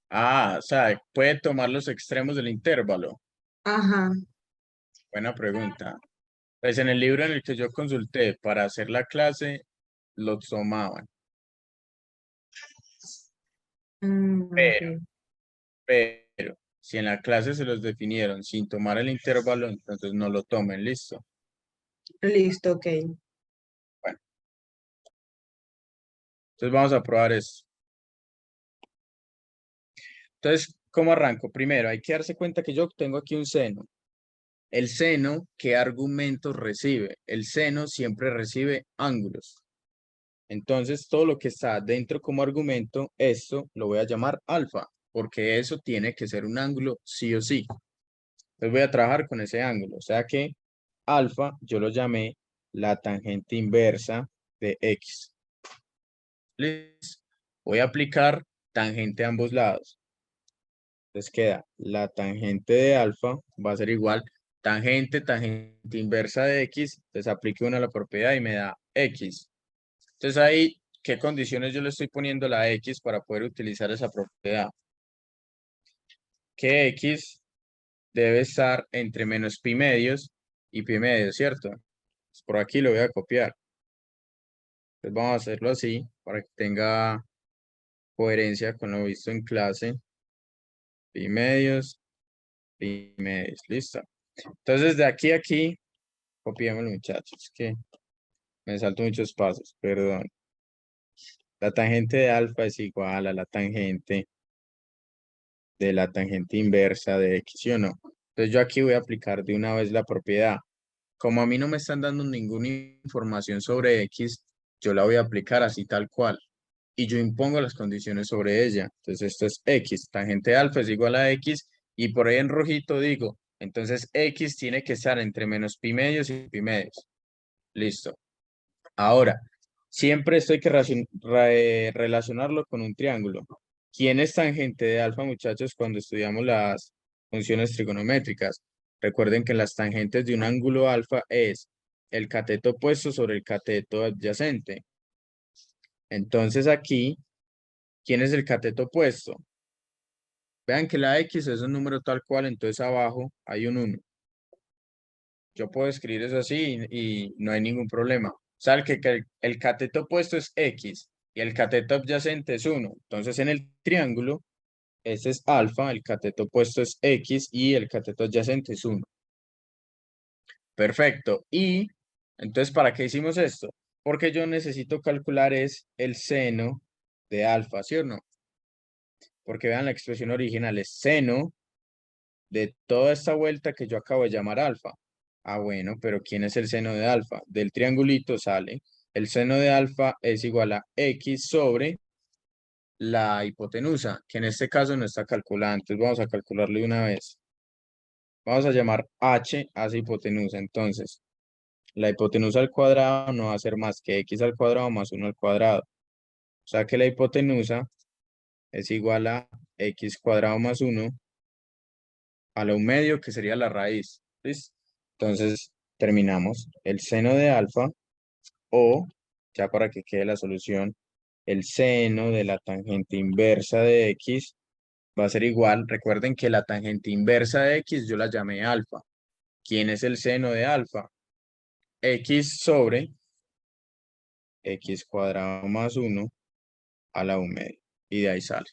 Ah, o sea, puede tomar los extremos del intervalo. Ajá. Buena pregunta. Pues en el libro en el que yo consulté para hacer la clase, lo tomaban. Pero, Ok. pero, si en la clase se los definieron sin tomar el intervalo, entonces no lo tomen, listo. Listo, ok. Entonces vamos a probar esto. Entonces, ¿cómo arranco? Primero, hay que darse cuenta que yo tengo aquí un seno. El seno, ¿qué argumentos recibe? El seno siempre recibe ángulos. Entonces, todo lo que está dentro como argumento, esto lo voy a llamar alfa, porque eso tiene que ser un ángulo sí o sí. Entonces voy a trabajar con ese ángulo. O sea que alfa yo lo llamé la tangente inversa de x. ¿Listo? Voy a aplicar tangente a ambos lados. Entonces queda la tangente de alfa va a ser igual tangente inversa de x. Entonces aplique una a la propiedad y me da x. Entonces ahí, ¿qué condiciones yo le estoy poniendo a la x para poder utilizar esa propiedad? Que x debe estar entre menos pi medios y pi medios, ¿cierto? Pues por aquí lo voy a copiar. Entonces vamos a hacerlo así para que tenga coherencia con lo visto en clase. Pi medios, listo. Entonces de aquí a aquí, copiémoslo muchachos, que me salto muchos pasos, perdón. La tangente de alfa es igual a la tangente de la tangente inversa de x, ¿sí o no? Entonces yo aquí voy a aplicar de una vez la propiedad. Como a mí no me están dando ninguna información sobre x, yo la voy a aplicar así tal cual. Y yo impongo las condiciones sobre ella. Entonces esto es x, tangente de alfa es igual a x, y por ahí en rojito digo, entonces x tiene que estar entre menos pi medios y pi medios. Listo. Ahora, siempre esto hay que relacionarlo con un triángulo. ¿Quién es tangente de alfa, muchachos, cuando estudiamos las funciones trigonométricas? Recuerden que las tangentes de un ángulo alfa es el cateto opuesto sobre el cateto adyacente. Entonces aquí, ¿quién es el cateto opuesto? Vean que la x es un número tal cual, entonces abajo hay un 1. Yo puedo escribir eso así y no hay ningún problema. O sea, que el cateto opuesto es x y el cateto adyacente es 1. Entonces en el triángulo, este es alfa, el cateto opuesto es x y el cateto adyacente es 1. Perfecto. Y entonces, ¿para qué hicimos esto? Porque yo necesito calcular es el seno de alfa, ¿sí o no? Porque vean, la expresión original es seno de toda esta vuelta que yo acabo de llamar alfa. Ah, bueno, pero ¿quién es el seno de alfa? Del triangulito sale. El seno de alfa es igual a x sobre la hipotenusa, que en este caso no está calculada. Entonces vamos a calcularlo de una vez. Vamos a llamar h a esa hipotenusa. Entonces, la hipotenusa al cuadrado no va a ser más que x al cuadrado más 1 al cuadrado. O sea que la hipotenusa es igual a x cuadrado más 1 a la 1/2, que sería la raíz. ¿Listo? Entonces, terminamos. El seno de alfa, o, ya para que quede la solución, el seno de la tangente inversa de x va a ser igual. Recuerden que la tangente inversa de x yo la llamé alfa. ¿Quién es el seno de alfa? X sobre x cuadrado más 1 a la 1/2. Y de ahí sale.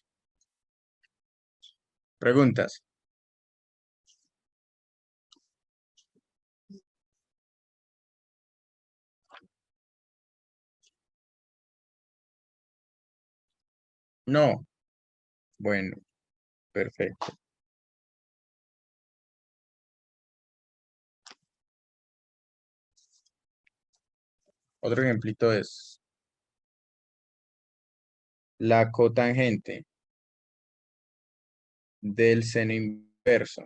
¿Preguntas? No. Bueno, perfecto. Otro ejemplito es la cotangente del seno inverso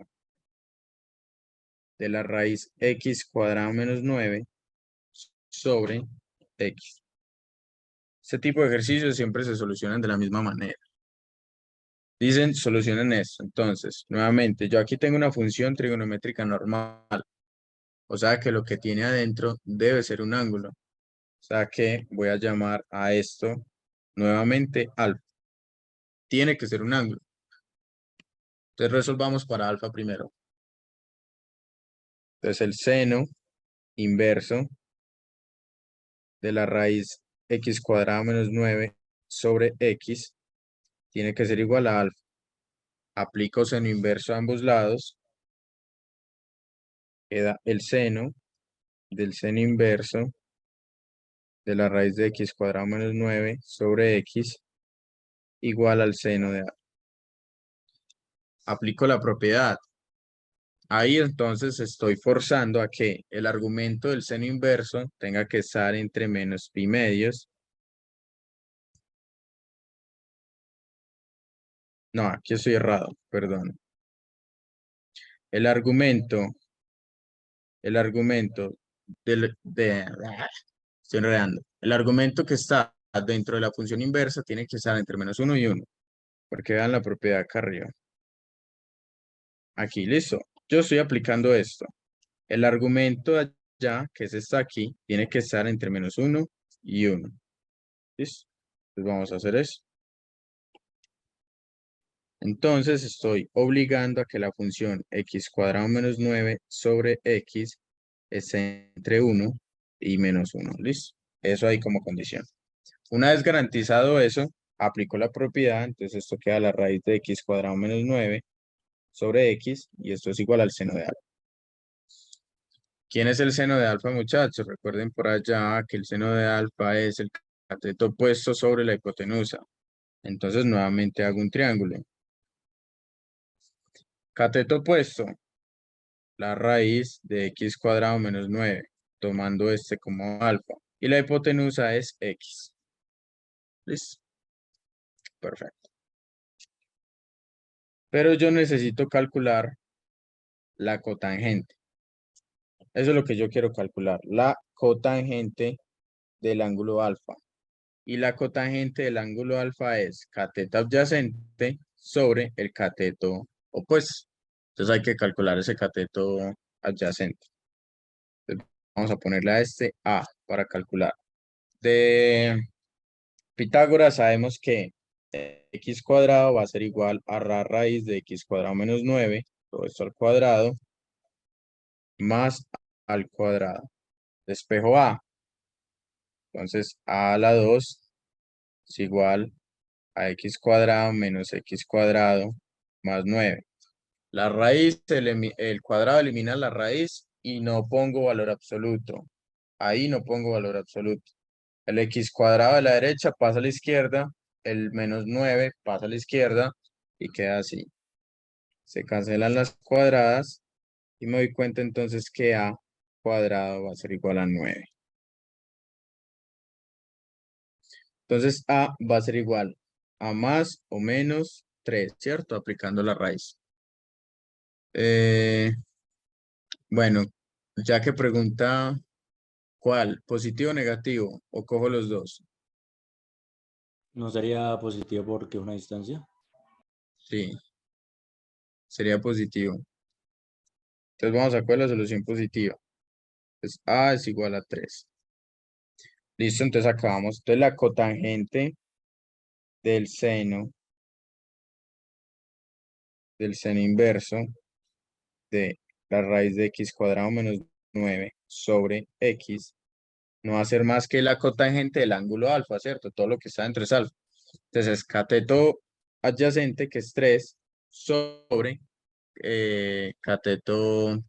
de la raíz x cuadrado menos 9 sobre x. Este tipo de ejercicios siempre se solucionan de la misma manera. Dicen, solucionen esto. Entonces, nuevamente, yo aquí tengo una función trigonométrica normal. O sea que lo que tiene adentro debe ser un ángulo. O sea que voy a llamar a esto nuevamente alfa. Tiene que ser un ángulo. Entonces resolvamos para alfa primero. Entonces el seno inverso de la raíz x cuadrado menos 9 sobre x tiene que ser igual a alfa. Aplico seno inverso a ambos lados. Queda el seno del seno inverso de la raíz de x cuadrado menos 9 sobre x igual al seno de alfa. Aplico la propiedad. Ahí entonces estoy forzando a que el argumento del seno inverso tenga que estar entre menos pi medios. No, aquí estoy errado, perdón. El argumento estoy enredando. El argumento que está dentro de la función inversa tiene que estar entre menos 1 y 1. Porque vean la propiedad acá arriba. Aquí, listo. Yo estoy aplicando esto. El argumento allá, que es esta aquí, tiene que estar entre menos 1 y 1. ¿Listo? Entonces vamos a hacer eso. Entonces estoy obligando a que la función x cuadrado menos 9 sobre x esté entre 1 y menos 1. ¿Listo? Eso ahí como condición. Una vez garantizado eso, aplico la propiedad. Entonces esto queda la raíz de x cuadrado menos 9 sobre x. Y esto es igual al seno de alfa. ¿Quién es el seno de alfa, muchachos? Recuerden por allá que el seno de alfa es el cateto opuesto sobre la hipotenusa. Entonces nuevamente hago un triángulo. Cateto opuesto, la raíz de x cuadrado menos 9, tomando este como alfa. Y la hipotenusa es x. ¿Listo? Perfecto. Pero yo necesito calcular la cotangente. Eso es lo que yo quiero calcular. La cotangente del ángulo alfa. Y la cotangente del ángulo alfa es cateto adyacente sobre el cateto opuesto. Entonces hay que calcular ese cateto adyacente. Entonces, vamos a ponerle a este A para calcular. De Pitágoras sabemos que x cuadrado va a ser igual a la raíz de x cuadrado menos 9, todo esto al cuadrado, más al cuadrado. Despejo A. Entonces A a la 2 es igual a x cuadrado menos x cuadrado más 9. La raíz, el cuadrado elimina la raíz y no pongo valor absoluto. Ahí no pongo valor absoluto. El x cuadrado de la derecha pasa a la izquierda, el menos 9 pasa a la izquierda y queda así. Se cancelan las cuadradas y me doy cuenta entonces que a cuadrado va a ser igual a 9. Entonces a va a ser igual a más o menos 3, ¿cierto? Aplicando la raíz. Bueno, ya que pregunta cuál, positivo o negativo, o cojo los dos. ¿No sería positivo porque es una distancia? Sí, sería positivo. Entonces vamos a coger la solución positiva. Entonces A es igual a 3. Listo, entonces acabamos. Entonces la cotangente del seno inverso de la raíz de x cuadrado menos 9 sobre x no va a ser más que la cotangente del ángulo alfa, ¿cierto? Todo lo que está dentro es alfa. Entonces es cateto adyacente, que es 3, sobre cateto,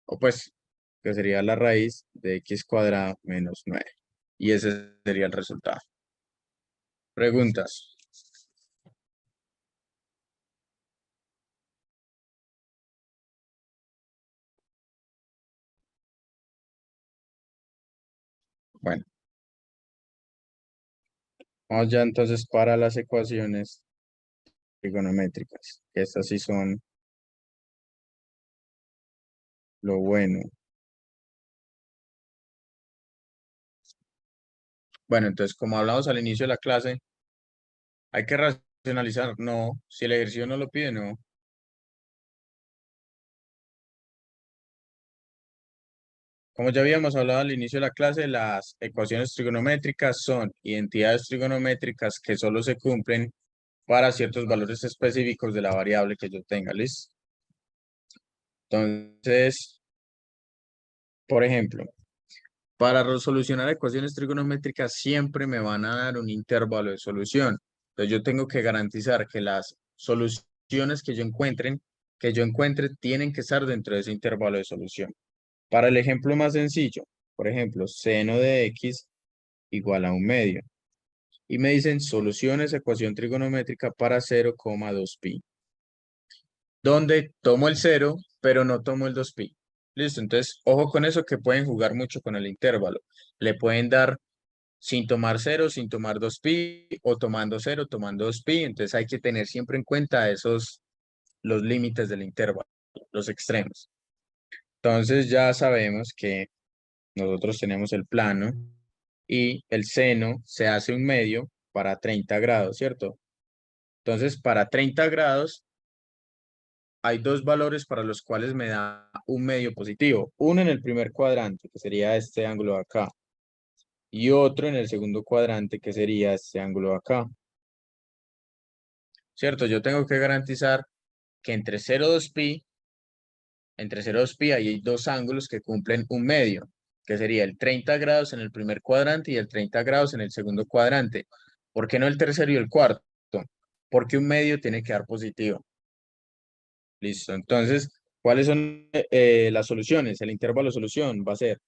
o pues, que sería la raíz de x cuadrado menos 9. Y ese sería el resultado. Preguntas. Bueno, vamos ya entonces para las ecuaciones trigonométricas. Estas sí son lo bueno. Bueno, entonces, como hablamos al inicio de la clase, hay que racionalizar. No, si el ejercicio no lo pide, no. Como ya habíamos hablado al inicio de la clase, las ecuaciones trigonométricas son identidades trigonométricas que solo se cumplen para ciertos valores específicos de la variable que yo tenga, ¿listo? Entonces, por ejemplo, para solucionar ecuaciones trigonométricas siempre me van a dar un intervalo de solución. Entonces yo tengo que garantizar que las soluciones que yo encuentre tienen que estar dentro de ese intervalo de solución. Para el ejemplo más sencillo, por ejemplo, seno de x igual a 1/2. Y me dicen soluciones ecuación trigonométrica para 0,2pi. Donde tomo el 0, pero no tomo el 2pi. Listo, entonces, ojo con eso que pueden jugar mucho con el intervalo. Le pueden dar sin tomar 0, sin tomar 2pi, o tomando 0, tomando 2pi. Entonces hay que tener siempre en cuenta los límites del intervalo, los extremos. Entonces ya sabemos que nosotros tenemos el plano y el seno se hace un medio para 30 grados, ¿cierto? Entonces, para 30 grados hay dos valores para los cuales me da un medio positivo. Uno en el primer cuadrante, que sería este ángulo de acá, y otro en el segundo cuadrante, que sería este ángulo de acá. ¿Cierto? Yo tengo que garantizar que entre 0 y 2pi, entre 0 y 2pi hay dos ángulos que cumplen un medio, que sería el 30 grados en el primer cuadrante y el 30 grados en el segundo cuadrante. ¿Por qué no el tercero y el cuarto? Porque un medio tiene que dar positivo. Listo. Entonces, ¿cuáles son las soluciones? El intervalo de solución va a ser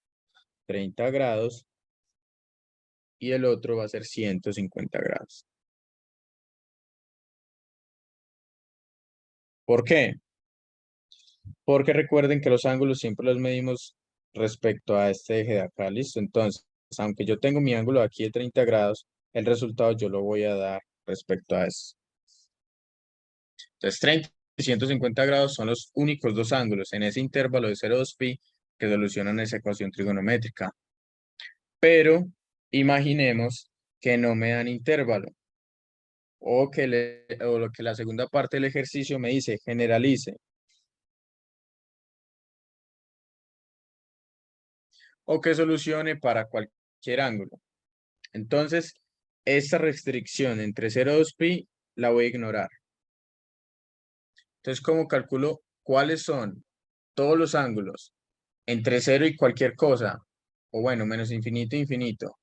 30 grados y el otro va a ser 150 grados. ¿Por qué? Porque recuerden que los ángulos siempre los medimos respecto a este eje de acá. Listo. Entonces, aunque yo tengo mi ángulo aquí de 30 grados, el resultado yo lo voy a dar respecto a eso. Entonces, 30 y 150 grados son los únicos dos ángulos en ese intervalo de 0 a 2pi que solucionan esa ecuación trigonométrica. Pero imaginemos que no me dan intervalo o lo que la segunda parte del ejercicio me dice, generalice. O que solucione para cualquier ángulo. Entonces, esta restricción entre 0 y 2pi la voy a ignorar. Entonces, ¿cómo calculo cuáles son todos los ángulos entre 0 y cualquier cosa? O bueno, menos infinito e infinito.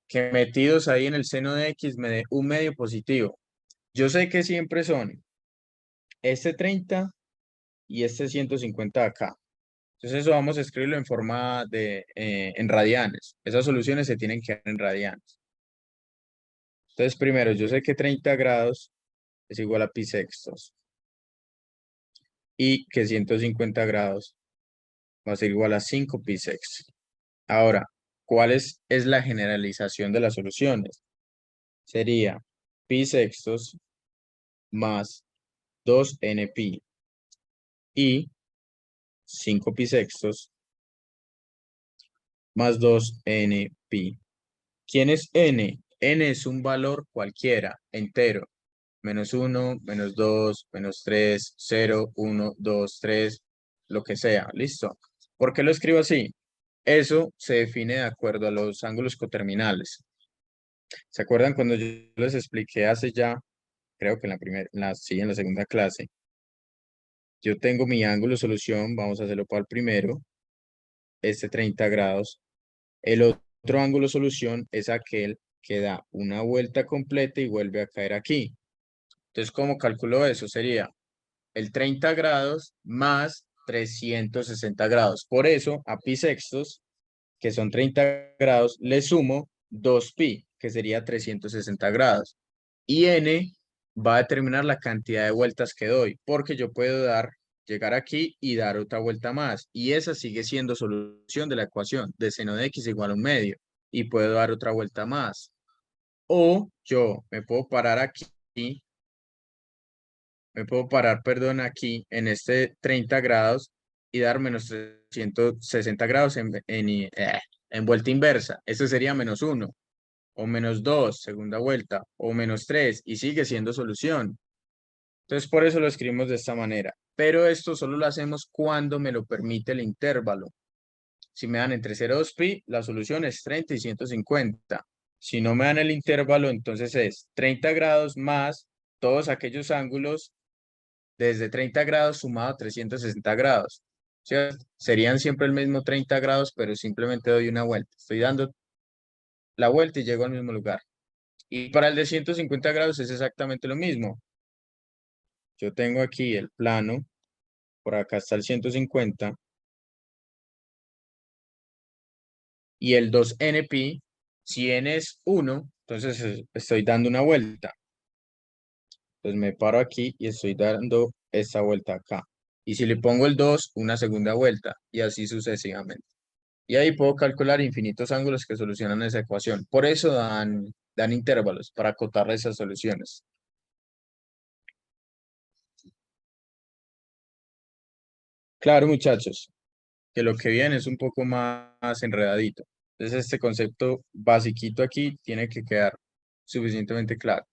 Que metidos ahí en el seno de x me dé un medio positivo. Yo sé que siempre son este 30 y este 150 acá. Entonces eso vamos a escribirlo en forma en radianes. Esas soluciones se tienen que dar en radianes. Entonces primero, yo sé que 30 grados es igual a pi sextos. Y que 150 grados va a ser igual a 5 pi sextos. Ahora, ¿cuál es la generalización de las soluciones? Sería pi sextos más 2 pi. Y 5 pi sextos más 2n pi. ¿Quién es n? N es un valor cualquiera, entero. Menos 1, menos 2, menos 3, 0, 1, 2, 3, lo que sea. ¿Listo? ¿Por qué lo escribo así? Eso se define de acuerdo a los ángulos coterminales. ¿Se acuerdan cuando yo les expliqué hace ya, creo que en la primera, sí, en la segunda clase? Yo tengo mi ángulo solución, vamos a hacerlo para el primero, este 30 grados. El otro ángulo solución es aquel que da una vuelta completa y vuelve a caer aquí. Entonces, ¿cómo calculo eso? Sería el 30 grados más 360 grados. Por eso, a pi sextos, que son 30 grados, le sumo 2 pi, que sería 360 grados. Y n va a determinar la cantidad de vueltas que doy, porque yo puedo llegar aquí y dar otra vuelta más. Y esa sigue siendo solución de la ecuación de seno de x igual a 1/2. Y puedo dar otra vuelta más. O yo me puedo parar aquí, perdón, aquí en este 30 grados y dar menos 360 grados en vuelta inversa. Eso sería menos 1, o menos 2, segunda vuelta, o menos 3, y sigue siendo solución. Entonces, por eso lo escribimos de esta manera. Pero esto solo lo hacemos cuando me lo permite el intervalo. Si me dan entre 0 y 2 pi, la solución es 30 y 150. Si no me dan el intervalo, entonces es 30 grados más todos aquellos ángulos desde 30 grados sumado a 360 grados. ¿Cierto? Serían siempre el mismo 30 grados, pero simplemente doy una vuelta. Estoy dando la vuelta y llego al mismo lugar. Y para el de 150 grados es exactamente lo mismo. Yo tengo aquí el plano, por acá está el 150, y el 2nπ, si n es 1, entonces estoy dando una vuelta. Entonces me paro aquí y estoy dando esta vuelta acá. Y si le pongo el 2, una segunda vuelta, y así sucesivamente. Y ahí puedo calcular infinitos ángulos que solucionan esa ecuación. Por eso dan intervalos, para acotar esas soluciones. Claro, muchachos, que lo que viene es un poco más enredadito. Entonces, este concepto basiquito aquí tiene que quedar suficientemente claro.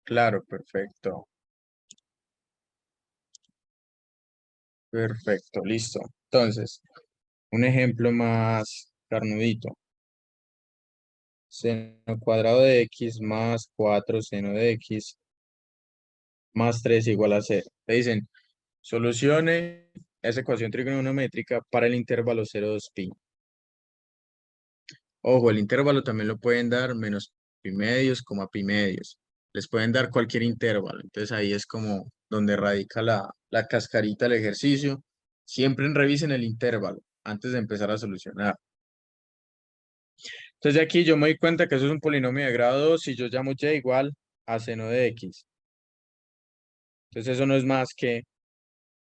Claro, perfecto. Perfecto, listo. Entonces, un ejemplo más carnudito. Seno cuadrado de x más 4 seno de x más 3 igual a 0. Te dicen, solucione esa ecuación trigonométrica para el intervalo 0, 2 pi. Ojo, el intervalo también lo pueden dar menos pi medios, coma pi medios. Les pueden dar cualquier intervalo. Entonces ahí es como donde radica la cascarita del ejercicio. Siempre revisen el intervalo antes de empezar a solucionar. Entonces de aquí yo me doy cuenta que eso es un polinomio de grado 2 y yo llamo y igual a seno de x. Entonces eso no es más que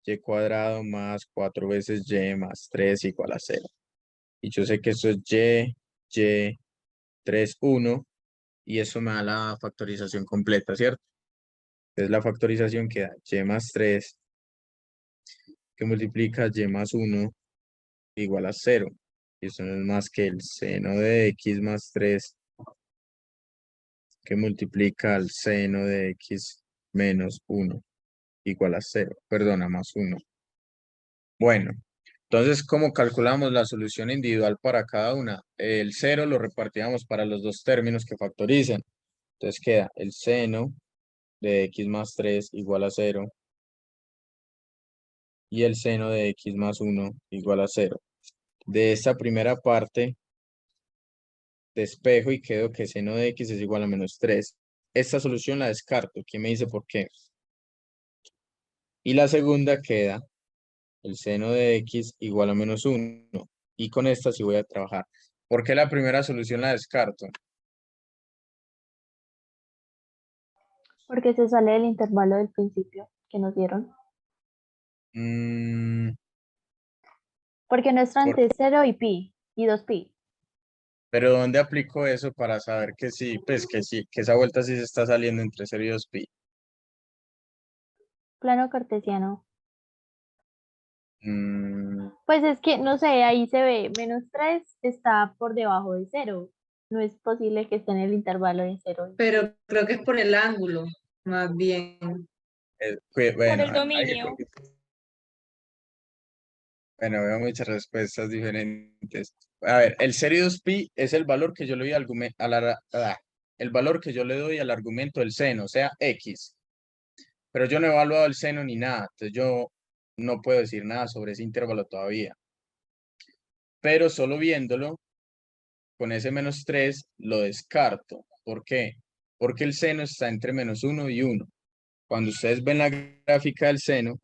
y cuadrado más 4 veces y más 3 igual a 0. Y yo sé que eso es y, 3, 1, y eso me da la factorización completa, ¿cierto? Entonces la factorización queda y más 3, que multiplica y más 1 igual a 0. Y eso no es más que el seno de x más 3, que multiplica al seno de x menos 1 igual a 0. Perdona, más 1. Bueno, entonces, ¿cómo calculamos la solución individual para cada una? El 0 lo repartíamos para los dos términos que factorizan. Entonces queda el seno de x más 3 igual a 0 y el seno de x más 1 igual a 0. De esta primera parte, despejo y quedo que seno de x es igual a menos 3. Esta solución la descarto. ¿Quién me dice por qué? Y la segunda queda el seno de x igual a menos 1. Y con esta sí voy a trabajar. ¿Por qué la primera solución la descarto? Porque se sale del intervalo del principio que nos dieron. Mm, Porque no está por- entre 0 y pi y 2 pi. Pero ¿dónde aplico eso para saber que sí, pues que sí, que esa vuelta sí se está saliendo entre 0 y 2pi? Plano cartesiano. Mm, Pues es que, no sé, ahí se ve, -3 está por debajo de 0. No es posible que esté en el intervalo de 0 y Pero 3. creo que es por el ángulo, más bien. Por bueno, el dominio. bueno, veo muchas respuestas diferentes. A ver, el 0 y 2pi es el valor que yo le doy el valor que yo le doy al argumento del seno, o sea, x. Pero yo no he evaluado el seno ni nada, entonces yo no puedo decir nada sobre ese intervalo todavía. Pero solo viéndolo, con ese -3 lo descarto. ¿Por qué? Porque el seno está entre -1 y 1. Cuando ustedes ven la gráfica del seno,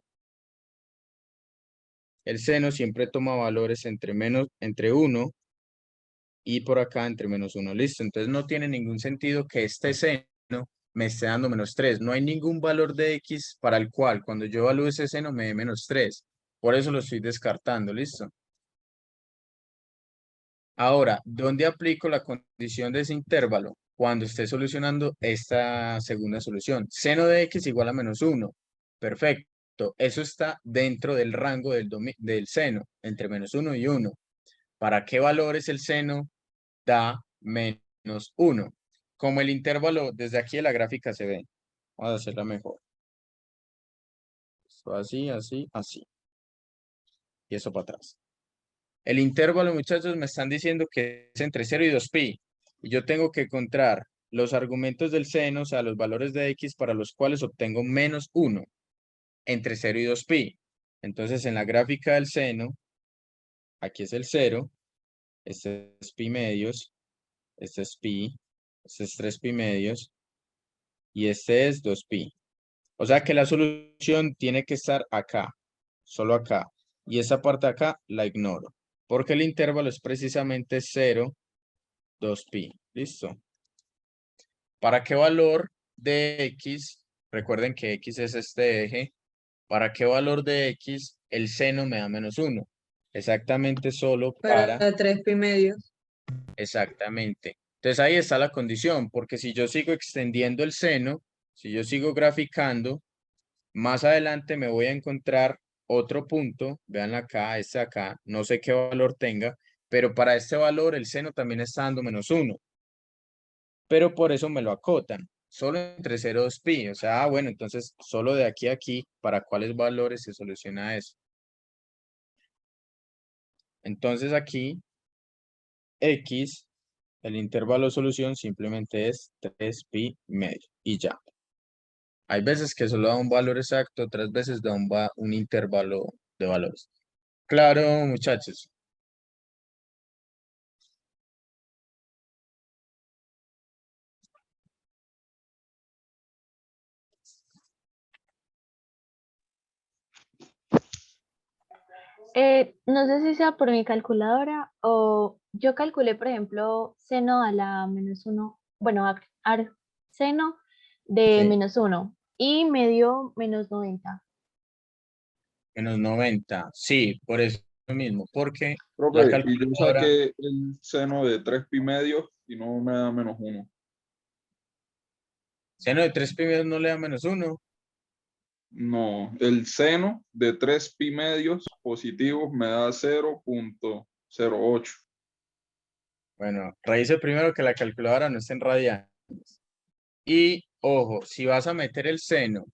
el seno siempre toma valores entre 1 y por acá entre -1. Listo, entonces no tiene ningún sentido que este seno me esté dando -3. No hay ningún valor de x para el cual cuando yo evalúe ese seno me dé -3. Por eso lo estoy descartando, ¿listo? Ahora, ¿dónde aplico la condición de ese intervalo? Cuando esté solucionando esta segunda solución. Seno de x igual a -1. Perfecto. Eso está dentro del rango del seno, entre -1 y 1. ¿Para qué valores el seno da -1? Como el intervalo desde aquí de la gráfica se ve. Vamos a hacerla mejor. Esto así, así, así. Y eso para atrás. El intervalo, muchachos, me están diciendo que es entre 0 y 2pi. Y yo tengo que encontrar los argumentos del seno, o sea, los valores de x para los cuales obtengo -1 entre 0 y 2pi. Entonces, en la gráfica del seno, aquí es el 0, este es pi medios, este es pi, este es 3pi medios, y este es 2pi. O sea que la solución tiene que estar acá, solo acá. Y esa parte de acá la ignoro, porque el intervalo es precisamente 0, 2pi. ¿Listo? ¿Para qué valor de x? Recuerden que x es este eje. ¿Para qué valor de x el seno me da -1? Exactamente solo Para para... 3pi medios. Exactamente. Entonces ahí está la condición, porque si yo sigo extendiendo el seno, si yo sigo graficando, más adelante me voy a encontrar otro punto, vean acá, este acá, no sé qué valor tenga, pero para este valor el seno también está dando -1, pero por eso me lo acotan, solo entre 0 y 2pi, o sea, bueno, entonces solo de aquí a aquí, ¿para cuáles valores se soluciona eso? Entonces aquí, x, el intervalo de solución simplemente es 3pi medio, y ya. Hay veces que solo da un valor exacto, otras veces da un intervalo de valores. Claro, muchachos. No sé si sea por mi calculadora o yo calculé, por ejemplo, seno a la -1, bueno, seno de Sí, -1 y me dio -90. -90. Sí, por eso mismo, porque la Profe, y yo calculadora, saqué el seno de 3pi medios y no me da -1. seno de 3 pi medios no le da -1. No, el seno de 3pi medios positivos me da 0.08. Bueno, revise primero que la calculadora no esté en radianes. Y, ojo, si vas a meter el seno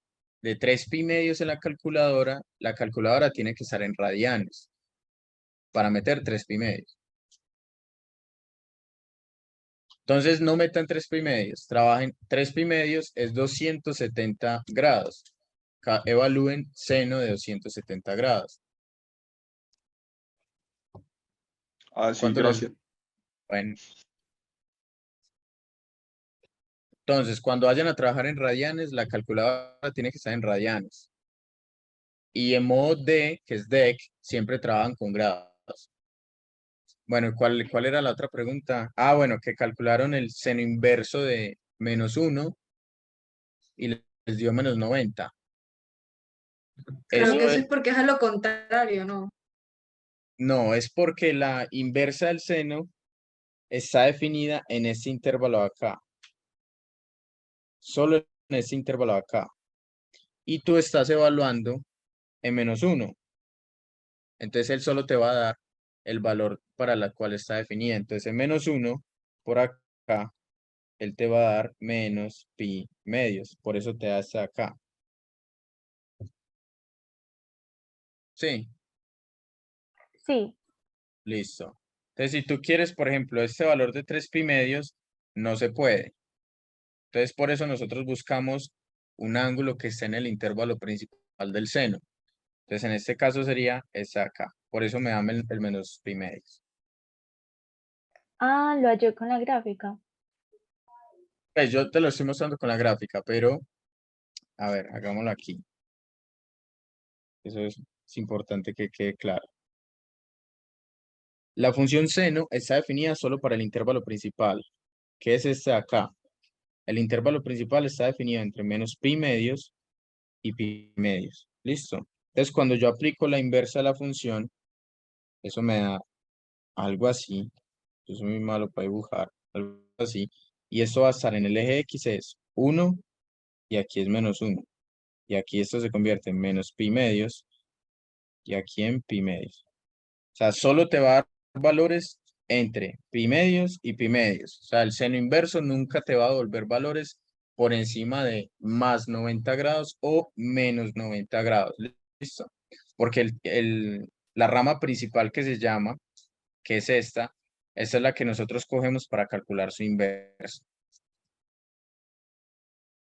de 3 pi medios en la calculadora tiene que estar en radianes para meter 3 pi medios. Entonces, no metan 3 pi medios, trabajen 3 pi medios es 270 grados. Evalúen seno de 270 grados. Ah, sí, ¿Cuánto les... gracias. Bueno, entonces, cuando vayan a trabajar en radianes, la calculadora tiene que estar en radianes. Y en modo D, que es DEC, siempre trabajan con grados. Bueno, ¿cuál era la otra pregunta? Ah, bueno, que calcularon el seno inverso de -1 y les dio -90. Creo Eso que eso es, es porque es a lo contrario, ¿no? no, es porque la inversa del seno está definida en este intervalo de acá. Solo en este intervalo de acá. Y tú estás evaluando en -1. Entonces él solo te va a dar el valor para la cual está definida. Entonces en -1, por acá, él te va a dar menos pi medios. Por eso te da hasta acá. Sí, Sí. listo. Entonces si tú quieres, por ejemplo, este valor de 3 pi medios, no se puede. Entonces por eso nosotros buscamos un ángulo que esté en el intervalo principal del seno. Entonces en este caso sería esta acá. Por eso me da el menos pi medios. Ah, lo hallé con la gráfica. Pues yo te lo estoy mostrando con la gráfica, pero a ver, hagámoslo aquí. Eso es importante que quede claro. La función seno está definida solo para el intervalo principal, que es este de acá. El intervalo principal está definido entre menos pi medios y pi medios. ¿Listo? Entonces, cuando yo aplico la inversa de la función, eso me da algo así. Yo soy muy malo para dibujar. Algo así. Y esto va a estar en el eje X es 1 y aquí es -1. Y aquí esto se convierte en menos pi medios y aquí en pi medios. O sea, solo te va a dar valores entre pi medios y pi medios. O sea, el seno inverso nunca te va a devolver valores por encima de más 90 grados o menos 90 grados. ¿Listo? Porque la rama principal que se llama, que es esta es la que nosotros cogemos para calcular su inverso.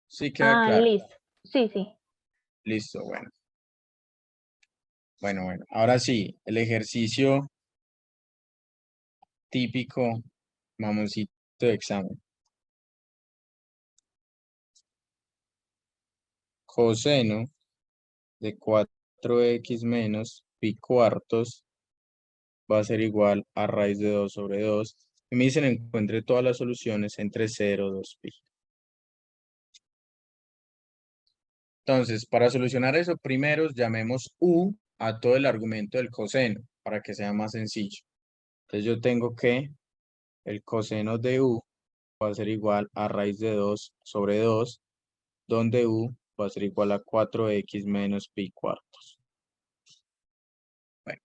¿Sí queda Ah, claro? listo. Sí, sí. Listo, bueno. Bueno. Ahora sí, el ejercicio típico, mamoncito de examen. Coseno de 4x menos pi cuartos va a ser igual a raíz de 2 sobre 2. Y me dicen encuentre todas las soluciones entre 0 y 2pi. Entonces, para solucionar eso, primero llamemos u a todo el argumento del coseno, para que sea más sencillo. Entonces yo tengo que el coseno de u va a ser igual a raíz de 2 sobre 2, donde u va a ser igual a 4x menos pi cuartos. Bueno,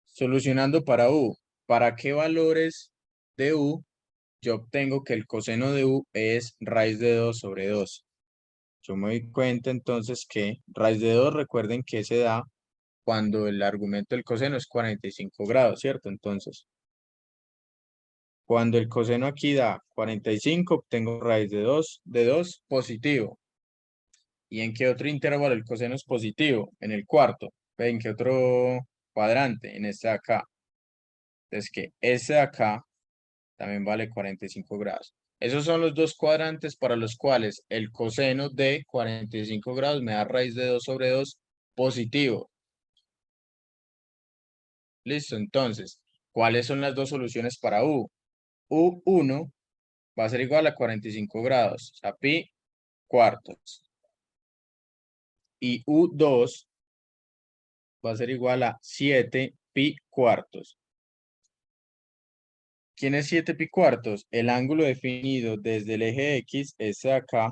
solucionando para u, ¿para qué valores de u yo obtengo que el coseno de u es raíz de 2 sobre 2? Yo me doy cuenta entonces que raíz de 2, recuerden que se da cuando el argumento del coseno es 45 grados, ¿cierto? Entonces, cuando el coseno aquí da 45, obtengo raíz de 2 positivo. ¿Y en qué otro intervalo el coseno es positivo? En el cuarto. ¿En qué otro cuadrante? En este de acá. Entonces, que este de acá también vale 45 grados. Esos son los dos cuadrantes para los cuales el coseno de 45 grados me da raíz de 2 sobre 2 positivo. Listo, entonces, ¿cuáles son las dos soluciones para u? U1 va a ser igual a 45 grados, o sea, pi cuartos. Y U2 va a ser igual a 7 pi cuartos. ¿Quién es 7 pi cuartos? El ángulo definido desde el eje X, ese de acá,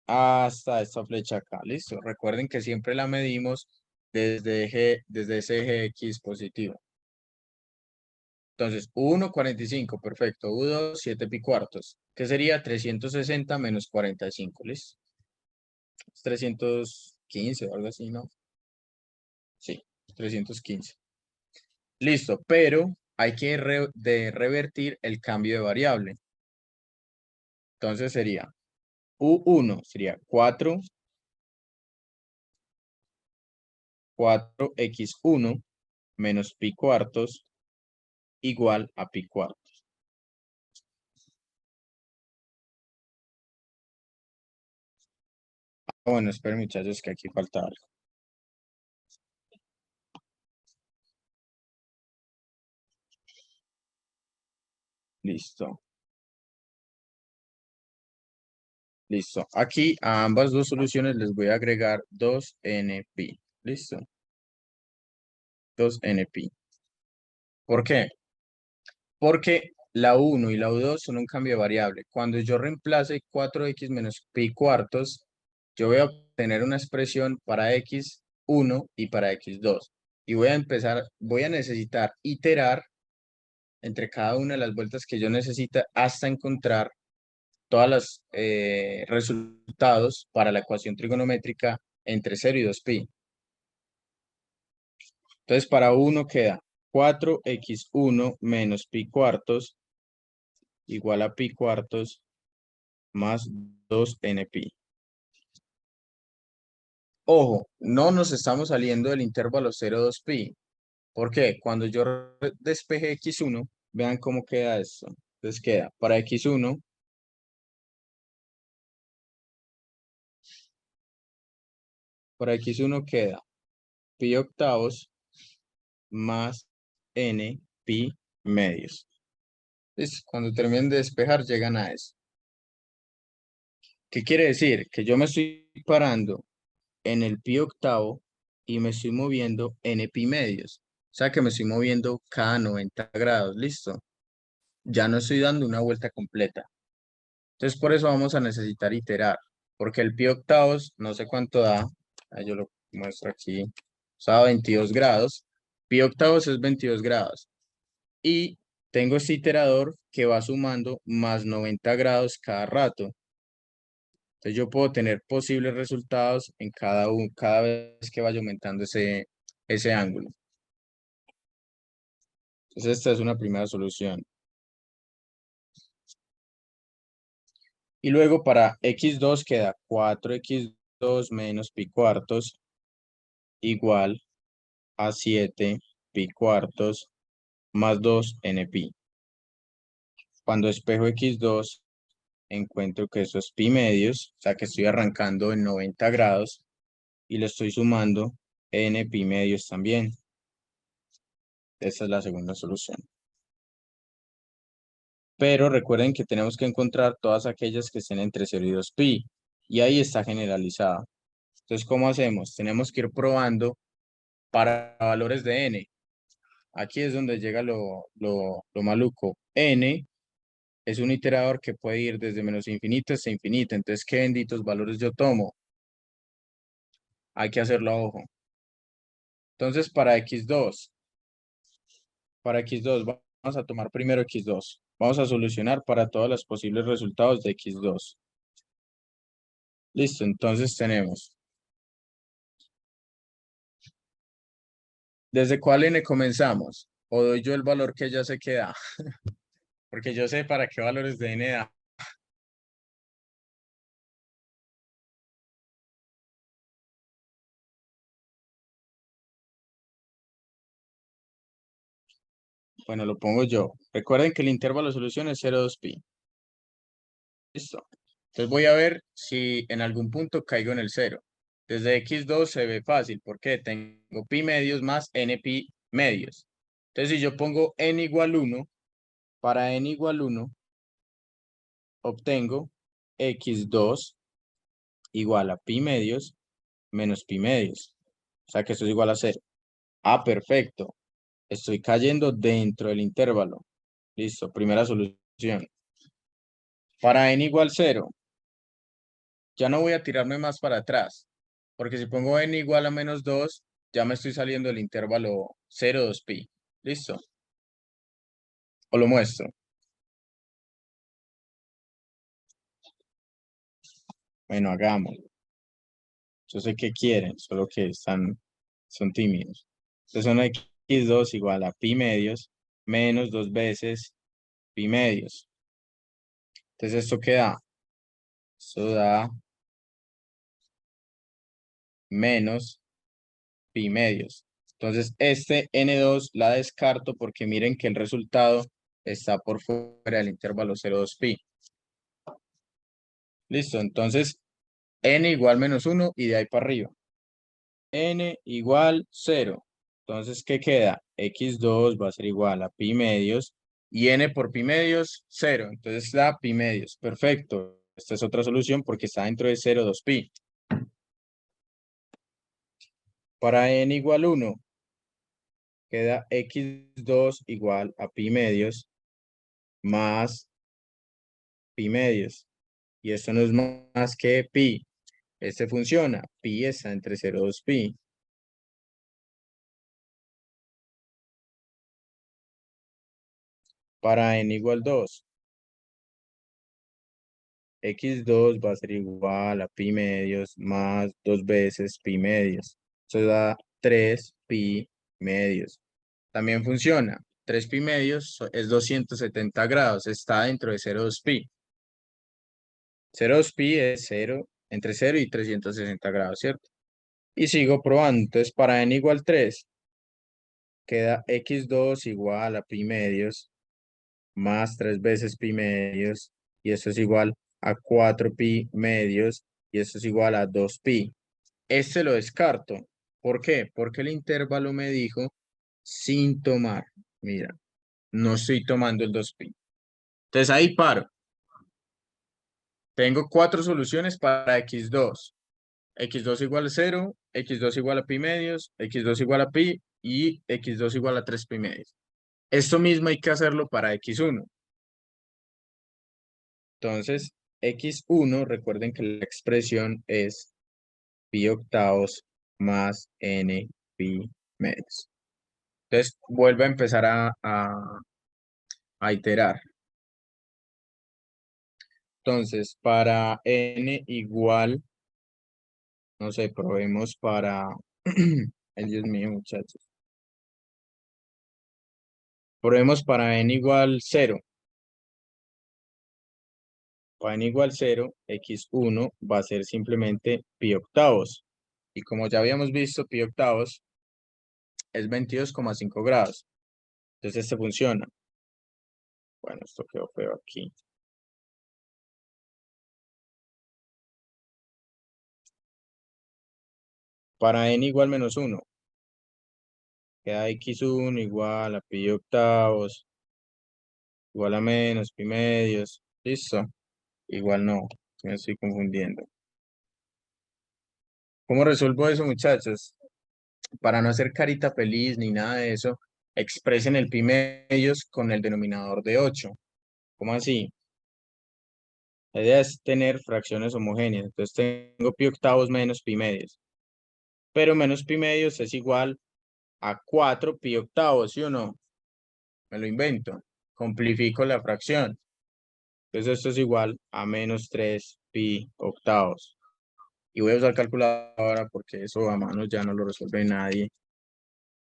hasta esta flecha acá. Listo. Recuerden que siempre la medimos desde ese eje X positivo. Entonces, U1, 45, perfecto. U2, 7 pi cuartos. ¿Qué sería? 360 menos 45, ¿listo? Es 315 o algo así, ¿no? Sí, 315. Listo, pero hay que revertir el cambio de variable. Entonces sería U1 sería 4x1 menos pi cuartos igual a pi cuartos. Bueno, esperen muchachos que aquí falta algo. Listo. Listo. Aquí a ambas dos soluciones les voy a agregar 2npi. Listo. 2npi. ¿Por qué? Porque la U1 y la U2 son un cambio de variable. Cuando yo reemplace 4x menos pi cuartos, yo voy a obtener una expresión para x1 y para x2. Y voy a necesitar iterar entre cada una de las vueltas que yo necesite hasta encontrar todos los resultados para la ecuación trigonométrica entre 0 y 2pi. Entonces, para 1 queda 4x1 menos pi cuartos igual a pi cuartos más 2npi. Ojo, no nos estamos saliendo del intervalo 0, 2pi. ¿Por qué? Cuando yo despeje x1, vean cómo queda esto. Entonces queda para x1, queda pi octavos más n pi medios. Entonces, cuando terminen de despejar, llegan a eso. ¿Qué quiere decir? Que yo me estoy parando en el pi octavo y me estoy moviendo n pi medios. O sea que me estoy moviendo cada 90 grados, ¿listo? Ya no estoy dando una vuelta completa. Entonces por eso vamos a necesitar iterar, porque el pi octavos, no sé cuánto da, ahí yo lo muestro aquí, o sea, 22 grados. Pi octavos es 22 grados. Y tengo este iterador que va sumando más 90 grados cada rato. Entonces yo puedo tener posibles resultados en cada vez que vaya aumentando ese ángulo. Entonces esta es una primera solución. Y luego para x2 queda 4x2 menos pi cuartos igual a 7 pi cuartos más 2 npi. Cuando espejo x2 encuentro que eso es pi medios, o sea que estoy arrancando en 90 grados y le estoy sumando n pi medios también. Esa es la segunda solución. Pero recuerden que tenemos que encontrar todas aquellas que estén entre 0 y 2pi. Y ahí está generalizado. Entonces, ¿cómo hacemos? Tenemos que ir probando para valores de n. Aquí es donde llega lo maluco. N es un iterador que puede ir desde menos infinito hasta infinito. Entonces, ¿qué benditos valores yo tomo? Hay que hacerlo a ojo. Entonces, para x2, vamos a tomar primero x2. Vamos a solucionar para todos los posibles resultados de x2. Listo, entonces tenemos. ¿Desde cuál n comenzamos? ¿O doy yo el valor que ya sé que da? Porque yo sé para qué valores de n da. Bueno, lo pongo yo. Recuerden que el intervalo de solución es 0, 2pi. Listo. Entonces voy a ver si en algún punto caigo en el 0. Desde x2 se ve fácil porque tengo pi medios más n pi medios. Entonces si yo pongo n igual 1, para n igual 1, obtengo x2 igual a pi medios menos pi medios. O sea que esto es igual a 0. Ah, perfecto. Estoy cayendo dentro del intervalo. Listo, primera solución. Para n igual 0, ya no voy a tirarme más para atrás, porque si pongo n igual a menos 2, ya me estoy saliendo del intervalo 0, 2pi. ¿Listo? O lo muestro. Bueno, hagámoslo. Yo sé que quieren, solo que son tímidos. Entonces son x2 igual a pi medios menos 2 veces pi medios. Entonces esto queda. Esto da menos pi medios. Entonces, este N2 la descarto porque miren que el resultado está por fuera del intervalo 0, 2pi. Listo, entonces n igual menos 1 y de ahí para arriba. N igual 0. Entonces, ¿qué queda? x2 va a ser igual a pi medios y n por pi medios 0. Entonces da pi medios. Perfecto. Esta es otra solución porque está dentro de 0, 2pi. Para n igual 1, queda x2 igual a pi medios más pi medios. Y esto no es más que pi. Este funciona. Pi está entre 0 y 2 pi. Para n igual 2. x2 va a ser igual a pi medios más 2 veces pi medios. Eso da 3 pi medios. También funciona. 3 pi medios es 270 grados. Está dentro de 0,2 pi. 0,2 pi es 0, entre 0 y 360 grados, ¿cierto? Y sigo probando. Entonces, para n igual 3, queda x2 igual a pi medios más 3 veces pi medios. Y eso es igual a 4 pi medios. Y eso es igual a 2 pi. Este lo descarto. ¿Por qué? Porque el intervalo me dijo sin tomar. Mira, no estoy tomando el 2 pi. Entonces ahí paro. Tengo 4 soluciones para x2. x2 igual a 0, x2 igual a pi medios, x2 igual a pi y x2 igual a 3 pi medios. Esto mismo hay que hacerlo para x1. Entonces, x1, recuerden que la expresión es pi octavos más n pi medios. Entonces, vuelvo a empezar a iterar. Entonces, para n igual, no sé, probemos para... Ay, Dios mío, muchachos. Probemos para n igual 0. Para n igual 0, x1 va a ser simplemente pi octavos. Y como ya habíamos visto, pi octavos es 22,5 grados. Entonces este funciona. Bueno, esto quedó feo aquí. Para n igual menos 1. Queda x1 igual a pi octavos. Igual a menos pi medios. Listo. Igual no. Me estoy confundiendo. ¿Cómo resuelvo eso, muchachos? Para no hacer carita feliz ni nada de eso, expresen el pi medios con el denominador de 8. ¿Cómo así? La idea es tener fracciones homogéneas. Entonces tengo pi octavos menos pi medios. Pero menos pi medios es igual a 4 pi octavos, ¿sí o no? Me lo invento. Complifico la fracción. Entonces esto es igual a menos 3 pi octavos. Y voy a usar calculadora porque eso a mano ya no lo resuelve nadie.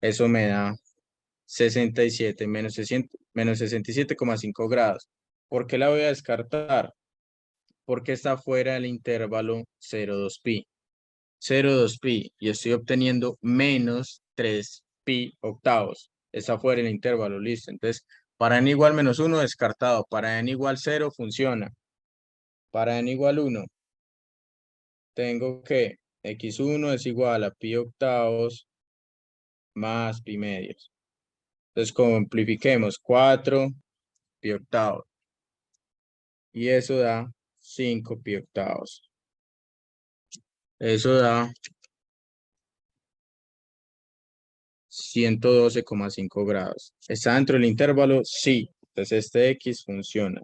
Eso me da 67 menos 67,5 grados. ¿Por qué la voy a descartar? Porque está fuera del intervalo 0,2 pi. 0,2 pi y estoy obteniendo menos 3 pi octavos. Está fuera del intervalo, listo. Entonces, para n igual menos 1 descartado. Para n igual 0 funciona. Para n igual 1 tengo que x1 es igual a pi octavos más pi medios. Entonces, simplifiquemos 4 pi octavos. Y eso da 5 pi octavos. Eso da 112,5 grados. ¿Está dentro del intervalo? Sí. Entonces este X funciona.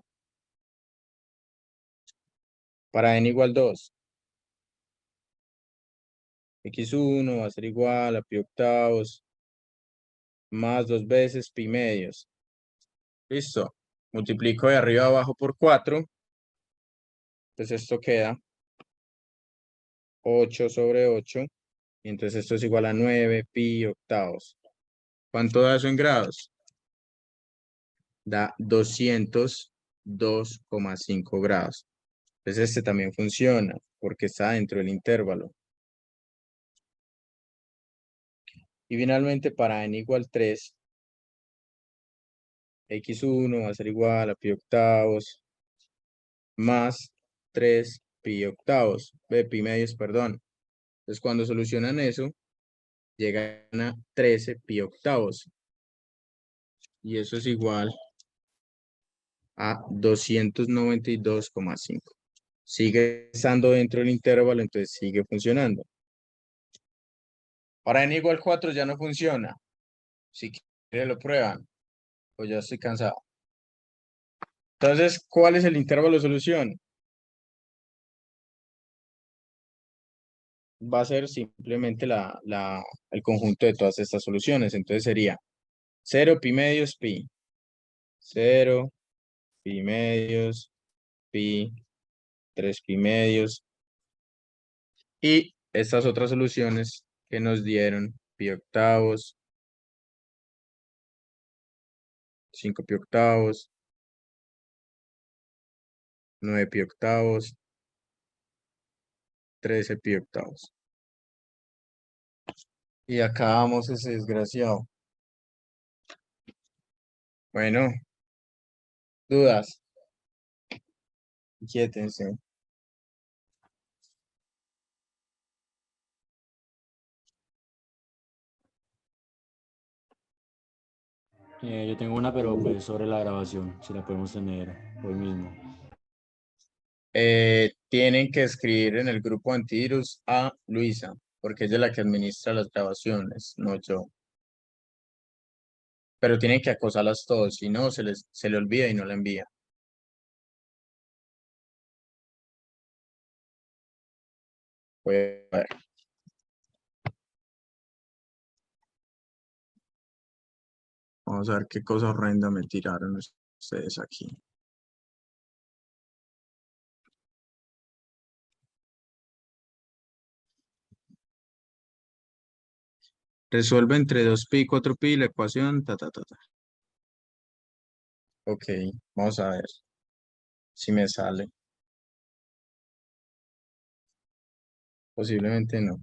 Para n igual 2. x1 va a ser igual a pi octavos más 2 veces pi medios. Listo. Multiplico de arriba a abajo por 4. Entonces esto queda 8 sobre 8. Y entonces esto es igual a 9 pi octavos. ¿Cuánto da eso en grados? Da 202,5 grados. Entonces este también funciona porque está dentro del intervalo. Y finalmente para n igual 3, x1 va a ser igual a pi octavos más 3 pi octavos, pi medios, perdón. Entonces cuando solucionan eso, llegan a 13 pi octavos. Y eso es igual a 292,5. Sigue estando dentro del intervalo, entonces sigue funcionando. Para n igual 4 ya no funciona. Si quieren lo prueban. Pues ya estoy cansado. Entonces, ¿cuál es el intervalo de solución? Va a ser simplemente el conjunto de todas estas soluciones. Entonces sería 0 pi medios pi. 0 pi medios pi, 3 pi medios. Y estas otras soluciones que nos dieron pi octavos, 5 pi octavos, 9 pi octavos, 13 pi octavos. Y acabamos ese desgraciado. Bueno, dudas. Inquiétense. Yo tengo una, pero pues sobre la grabación, si la podemos tener hoy mismo. Tienen que escribir en el grupo antivirus a Luisa, porque ella es la que administra las grabaciones, no yo. Pero tienen que acosarlas todos, si no, se le olvida y no la envía. Voy a ver. Vamos a ver qué cosa horrenda me tiraron ustedes aquí. Resuelve entre 2pi y 4pi la ecuación, Ok, vamos a ver si me sale. Posiblemente no.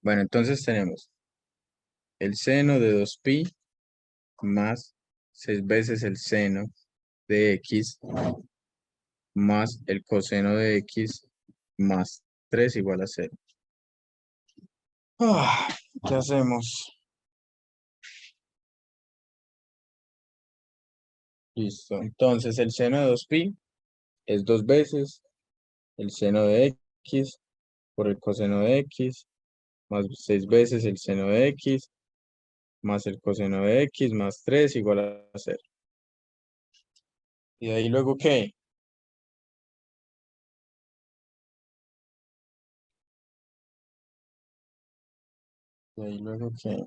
Bueno, entonces tenemos el seno de 2pi más 6 veces el seno de x más el coseno de x más 3 igual a 0. ¿Qué hacemos? Listo. Entonces el seno de 2pi es 2 veces el seno de x por el coseno de x más 6 veces el seno de x más el coseno de x más 3 igual a 0. ¿Y de ahí luego qué? ¿De ahí luego qué?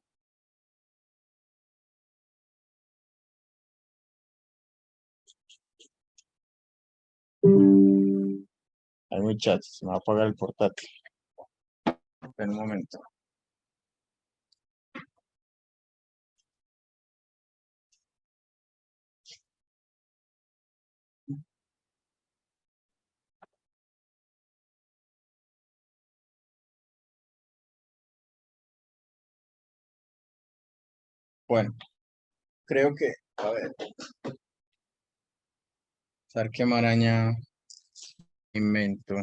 Ay, muchachos, se me va a apagar el portátil. En un momento. Bueno, creo que, a ver qué maraña invento.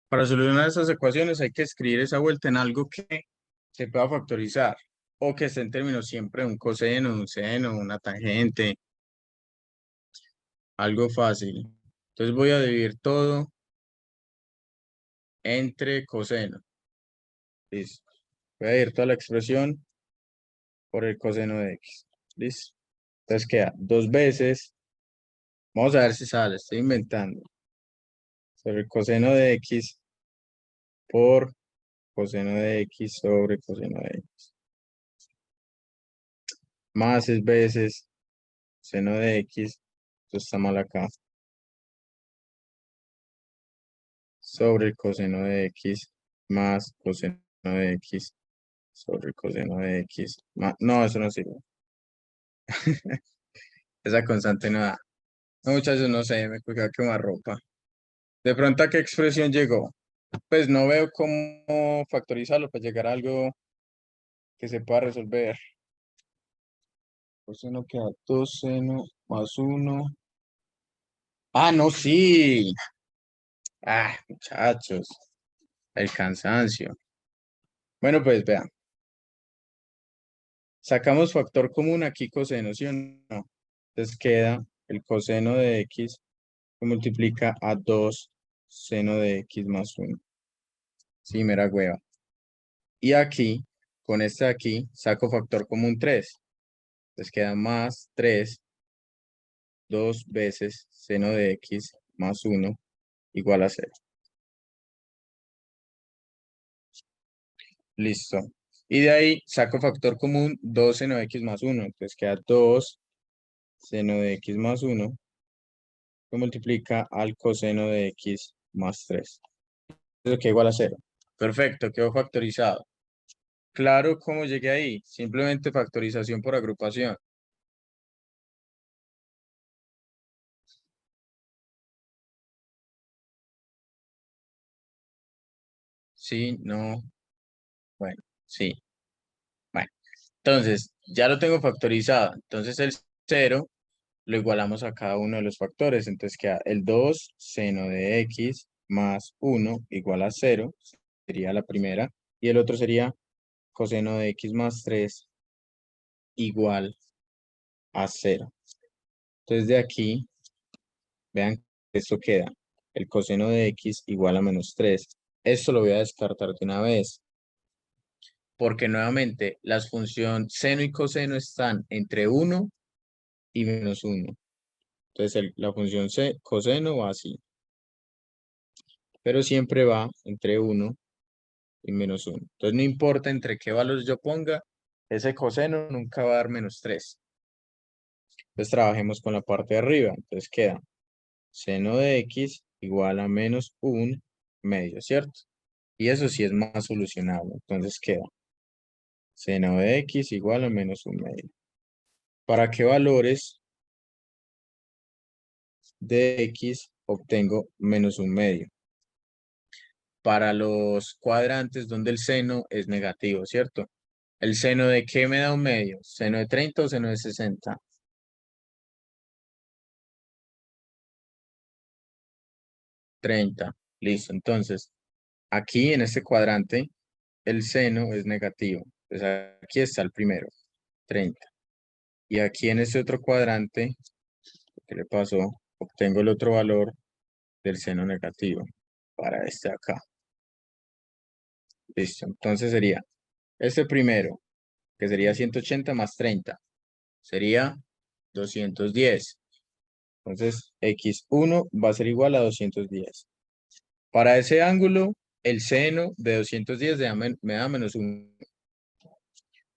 Para solucionar esas ecuaciones hay que escribir esa vuelta en algo que se pueda factorizar o que esté en términos siempre de un coseno, un seno, una tangente, algo fácil. Entonces voy a dividir todo entre coseno. Listo. Voy a dividir toda la expresión por el coseno de x. Listo. Entonces queda 2 veces. Vamos a ver si sale, estoy inventando. Sobre el coseno de x por coseno de x sobre coseno de x. Más 6 veces seno de x. Esto está mal acá. Sobre el coseno de x más coseno de x sobre el coseno de x. No, eso no sirve. Esa constante no da. No, muchachos, no sé, me cuidado quemar ropa. De pronto, ¿a qué expresión llegó? Pues no veo cómo factorizarlo para llegar a algo que se pueda resolver. Coseno queda 2 seno más 1. Ah, no, sí. Ah, muchachos. El cansancio. Bueno, pues vean. Sacamos factor común aquí, coseno, ¿sí o no? Entonces queda el coseno de x que multiplica a 2 seno de x más 1. Sí, mera hueva. Y aquí, con este de aquí, saco factor común 3. Entonces queda más 3, 2 veces seno de x más 1 igual a 0. Listo. Y de ahí saco factor común 2 seno de x más 1. Entonces queda 2 seno de x más 1 que multiplica al coseno de x más 3. Eso queda igual a 0. Perfecto, quedó factorizado. Claro, ¿cómo llegué ahí? Simplemente factorización por agrupación. Sí, no. Bueno, sí. Bueno, entonces, ya lo tengo factorizado. Entonces, el 0 lo igualamos a cada uno de los factores. Entonces, queda el 2 seno de x más 1 igual a 0. Sería la primera. Y el otro sería coseno de x más 3 igual a 0. Entonces, de aquí, vean, esto queda el coseno de x igual a menos 3. Esto lo voy a descartar de una vez, porque nuevamente las funciones seno y coseno están entre 1 y menos 1. Entonces la función coseno va así, pero siempre va entre 1 y menos 1. Entonces no importa entre qué valores yo ponga, ese coseno nunca va a dar menos 3. Entonces trabajemos con la parte de arriba. Entonces queda seno de x igual a menos 1 medio, ¿cierto? Y eso sí es más solucionable. Entonces queda seno de x igual a menos 1 medio. ¿Para qué valores de x obtengo menos 1 medio? Para los cuadrantes donde el seno es negativo, ¿cierto? ¿El seno de qué me da 1 medio? ¿Seno de 30 o seno de 60? 30. Listo. Entonces, aquí en este cuadrante, el seno es negativo. Entonces, aquí está el primero, 30. Y aquí en este otro cuadrante, ¿qué le pasó? Obtengo el otro valor del seno negativo para este acá. Listo. Entonces sería este primero, que sería 180 más 30. Sería 210. Entonces, x1 va a ser igual a 210. Para ese ángulo, el seno de 210 me da menos 1.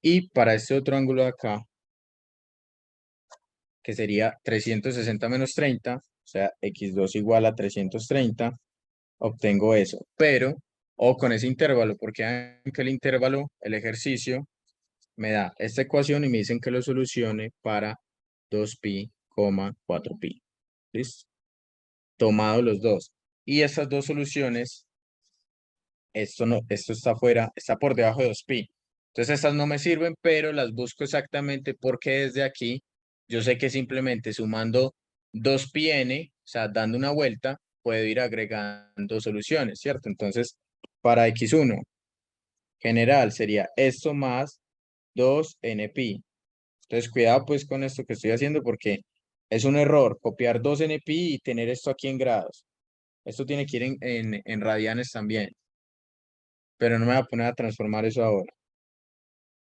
Y para este otro ángulo de acá, que sería 360 menos 30, o sea, x2 igual a 330, obtengo eso. Pero, o con ese intervalo, porque aunque el intervalo, el ejercicio, me da esta ecuación y me dicen que lo solucione para 2pi, 4pi. ¿Listo? Tomado los dos. Y estas dos soluciones, esto no, esto está fuera, está por debajo de 2pi. Entonces estas no me sirven, pero las busco exactamente porque desde aquí yo sé que simplemente sumando 2πn, o sea, dando una vuelta, puedo ir agregando soluciones, ¿cierto? Entonces, para x1 general sería esto más 2npi. Entonces, cuidado pues con esto que estoy haciendo porque es un error copiar 2npi y tener esto aquí en grados. Esto tiene que ir en radianes también. Pero no me voy a poner a transformar eso ahora.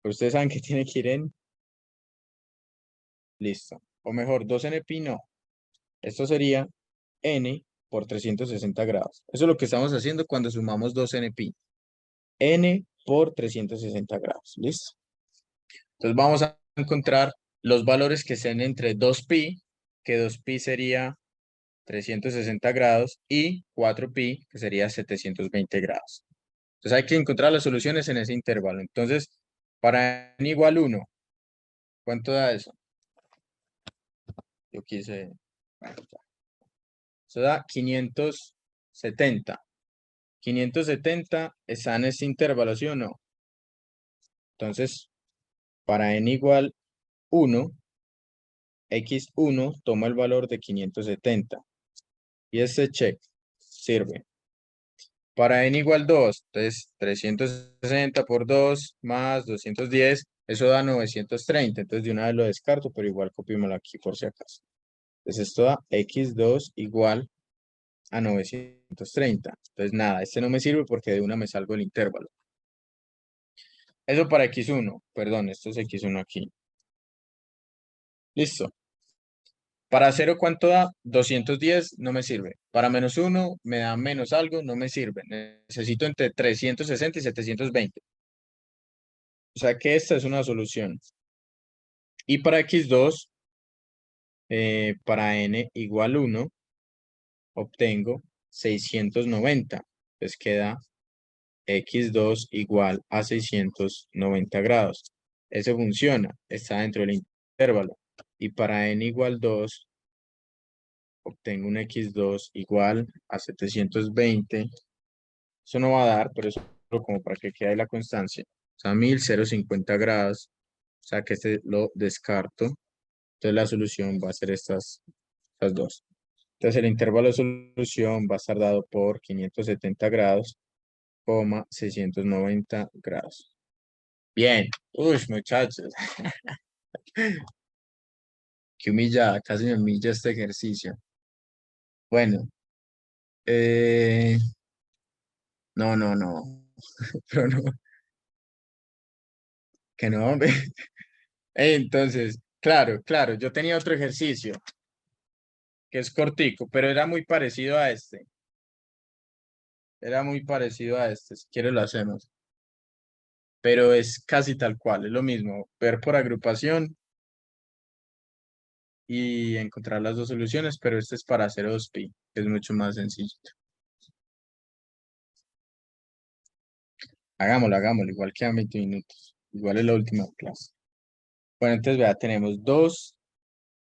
Pero ustedes saben que tiene que ir en... Listo. O mejor, 2npi no. Esto sería n por 360 grados. Eso es lo que estamos haciendo cuando sumamos 2npi. N por 360 grados. ¿Listo? Entonces vamos a encontrar los valores que estén entre 2pi, que 2pi sería 360 grados, y 4pi, que sería 720 grados. Entonces hay que encontrar las soluciones en ese intervalo. Entonces, para n igual 1, ¿cuánto da eso? Yo quise... Bueno, ya. Eso da 570. 570 está en este intervalo, ¿sí o no? Entonces, para n igual 1, x1 toma el valor de 570. Y este check sirve. Para n igual 2, entonces 360 por 2 más 210, eso da 930. Entonces de una vez lo descarto, pero igual copiémoslo aquí por si acaso. Entonces esto da x2 igual a 930. Entonces, nada, este no me sirve porque de una me salgo del intervalo. Eso para x1, perdón, esto es x1 aquí. Listo. Para 0, ¿cuánto da? 210 no me sirve. Para -1 me da menos algo, no me sirve. Necesito entre 360 y 720. O sea que esta es una solución. Y para x2, para n igual 1, obtengo 690. Entonces queda x2 igual a 690 grados. Eso funciona, está dentro del intervalo. Y para n igual 2, obtengo un x2 igual a 720. Eso no va a dar, pero eso como para que quede ahí la constancia. O sea, 1050 grados. O sea que este lo descarto. Entonces la solución va a ser estas dos. Entonces el intervalo de solución va a estar dado por 570 grados, 690 grados. Bien. Uy, muchachos. Qué humillada, casi me humilla este ejercicio. Bueno. No, no, no. Pero no. Que no, hombre. Entonces, claro, claro, yo tenía otro ejercicio que es cortico, pero era muy parecido a este. Era muy parecido a este, si quieres lo hacemos. Pero es casi tal cual, es lo mismo, ver por agrupación y encontrar las dos soluciones, pero este es para hacer 2pi, que es mucho más sencillo. Hagámoslo, hagámoslo, igual quedan 20 minutos. Igual es la última clase. Bueno, entonces vea, tenemos 2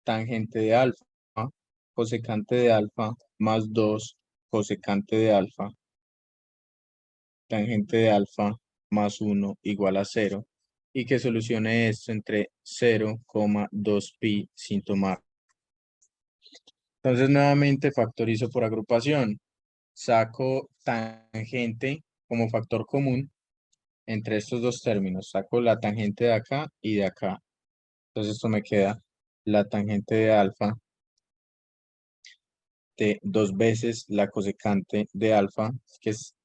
tangente de alfa, cosecante de alfa, más 2 cosecante de alfa, tangente de alfa, más 1 igual a 0. Y que solucione esto entre 0,2pi sin tomar. Entonces nuevamente factorizo por agrupación. Saco tangente como factor común entre estos dos términos. Saco la tangente de acá y de acá. Entonces esto me queda la tangente de alfa de 2 veces la cosecante de alfa, que es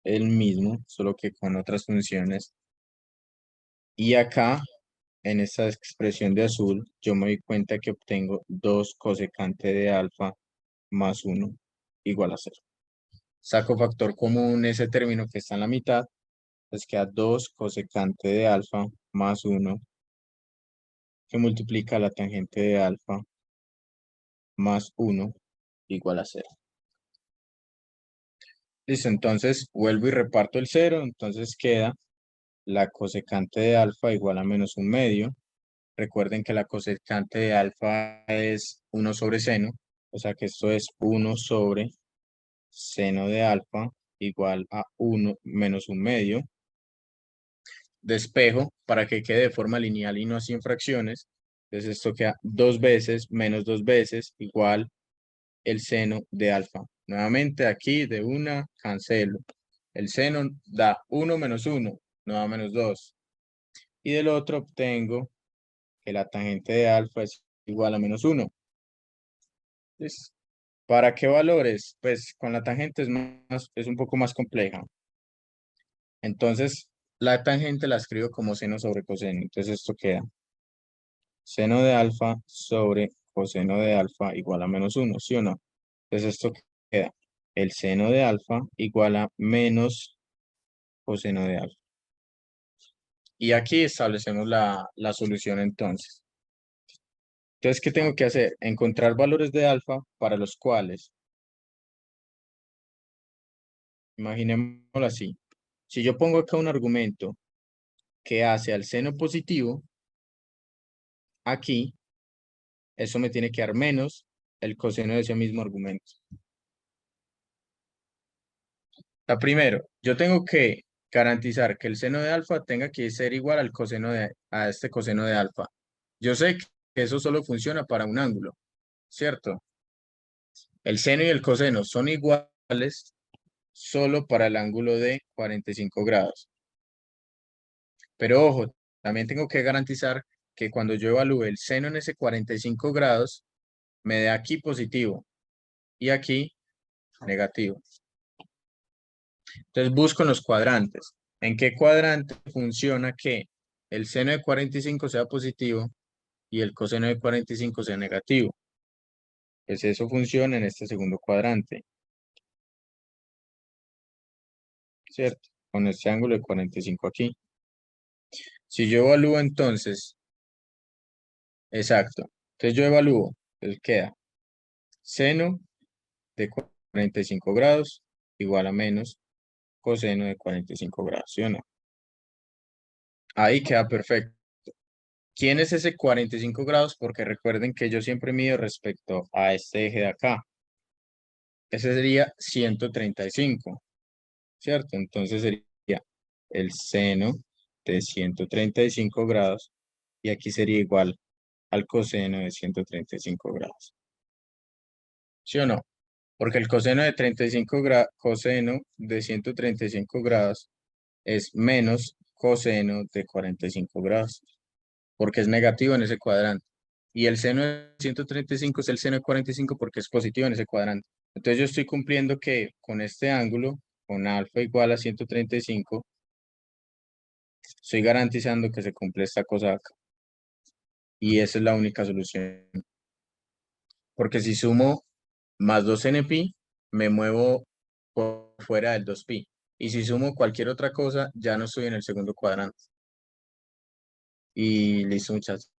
el mismo, solo que con otras funciones. Y acá, en esta expresión de azul, yo me doy cuenta que obtengo 2 cosecante de alfa más 1 igual a 0. Saco factor común ese término que está en la mitad, pues queda 2 cosecante de alfa más 1 que multiplica la tangente de alfa más 1 igual a 0. Listo, entonces vuelvo y reparto el 0, entonces queda la cosecante de alfa igual a menos 1/2. Recuerden que la cosecante de alfa es 1 sobre seno, o sea que esto es 1 sobre seno de alfa igual a 1 menos 1/2. Despejo para que quede de forma lineal y no así en fracciones. Entonces esto queda 2 veces menos 2 veces igual el seno de alfa. Nuevamente aquí de una cancelo. El seno da 1 menos 1, no da menos 2. Y del otro obtengo que la tangente de alfa es igual a menos 1. Entonces, ¿para qué valores? Pues con la tangente es un poco más compleja. Entonces, la tangente la escribo como seno sobre coseno. Entonces esto queda seno de alfa sobre coseno de alfa igual a menos 1, ¿sí o no? Entonces esto queda el seno de alfa igual a menos coseno de alfa. Y aquí establecemos la solución entonces. Entonces, ¿qué tengo que hacer? Encontrar valores de alfa para los cuales, imaginémoslo así, si yo pongo acá un argumento que hace al seno positivo, aquí, eso me tiene que dar menos el coseno de ese mismo argumento. La primero, yo tengo que garantizar que el seno de alfa tenga que ser igual al coseno a este coseno de alfa. Yo sé que eso solo funciona para un ángulo, ¿cierto? El seno y el coseno son iguales solo para el ángulo de 45 grados. Pero ojo, también tengo que garantizar que cuando yo evalúe el seno en ese 45 grados, me dé aquí positivo y aquí negativo. Entonces busco en los cuadrantes. ¿En qué cuadrante funciona que el seno de 45 sea positivo y el coseno de 45 sea negativo? Pues eso funciona en este segundo cuadrante. ¿Cierto? Con este ángulo de 45 aquí. Si yo evalúo entonces, exacto. Entonces yo evalúo, entonces queda seno de 45 grados igual a menos coseno de 45 grados, ¿sí o no? Ahí queda perfecto. ¿Quién es ese 45 grados? Porque recuerden que yo siempre mido respecto a este eje de acá. Ese sería 135, ¿cierto? Entonces sería el seno de 135 grados y aquí sería igual al coseno de 135 grados. ¿Sí o no? Porque el coseno de 35 coseno de 135 grados es menos coseno de 45 grados, porque es negativo en ese cuadrante. Y el seno de 135 es el seno de 45 porque es positivo en ese cuadrante. Entonces yo estoy cumpliendo que con este ángulo, con alfa igual a 135, estoy garantizando que se cumple esta cosa acá. Y esa es la única solución. Porque si sumo más 2npi, me muevo por fuera del 2pi. Y si sumo cualquier otra cosa, ya no estoy en el segundo cuadrante. Y listo, muchachos.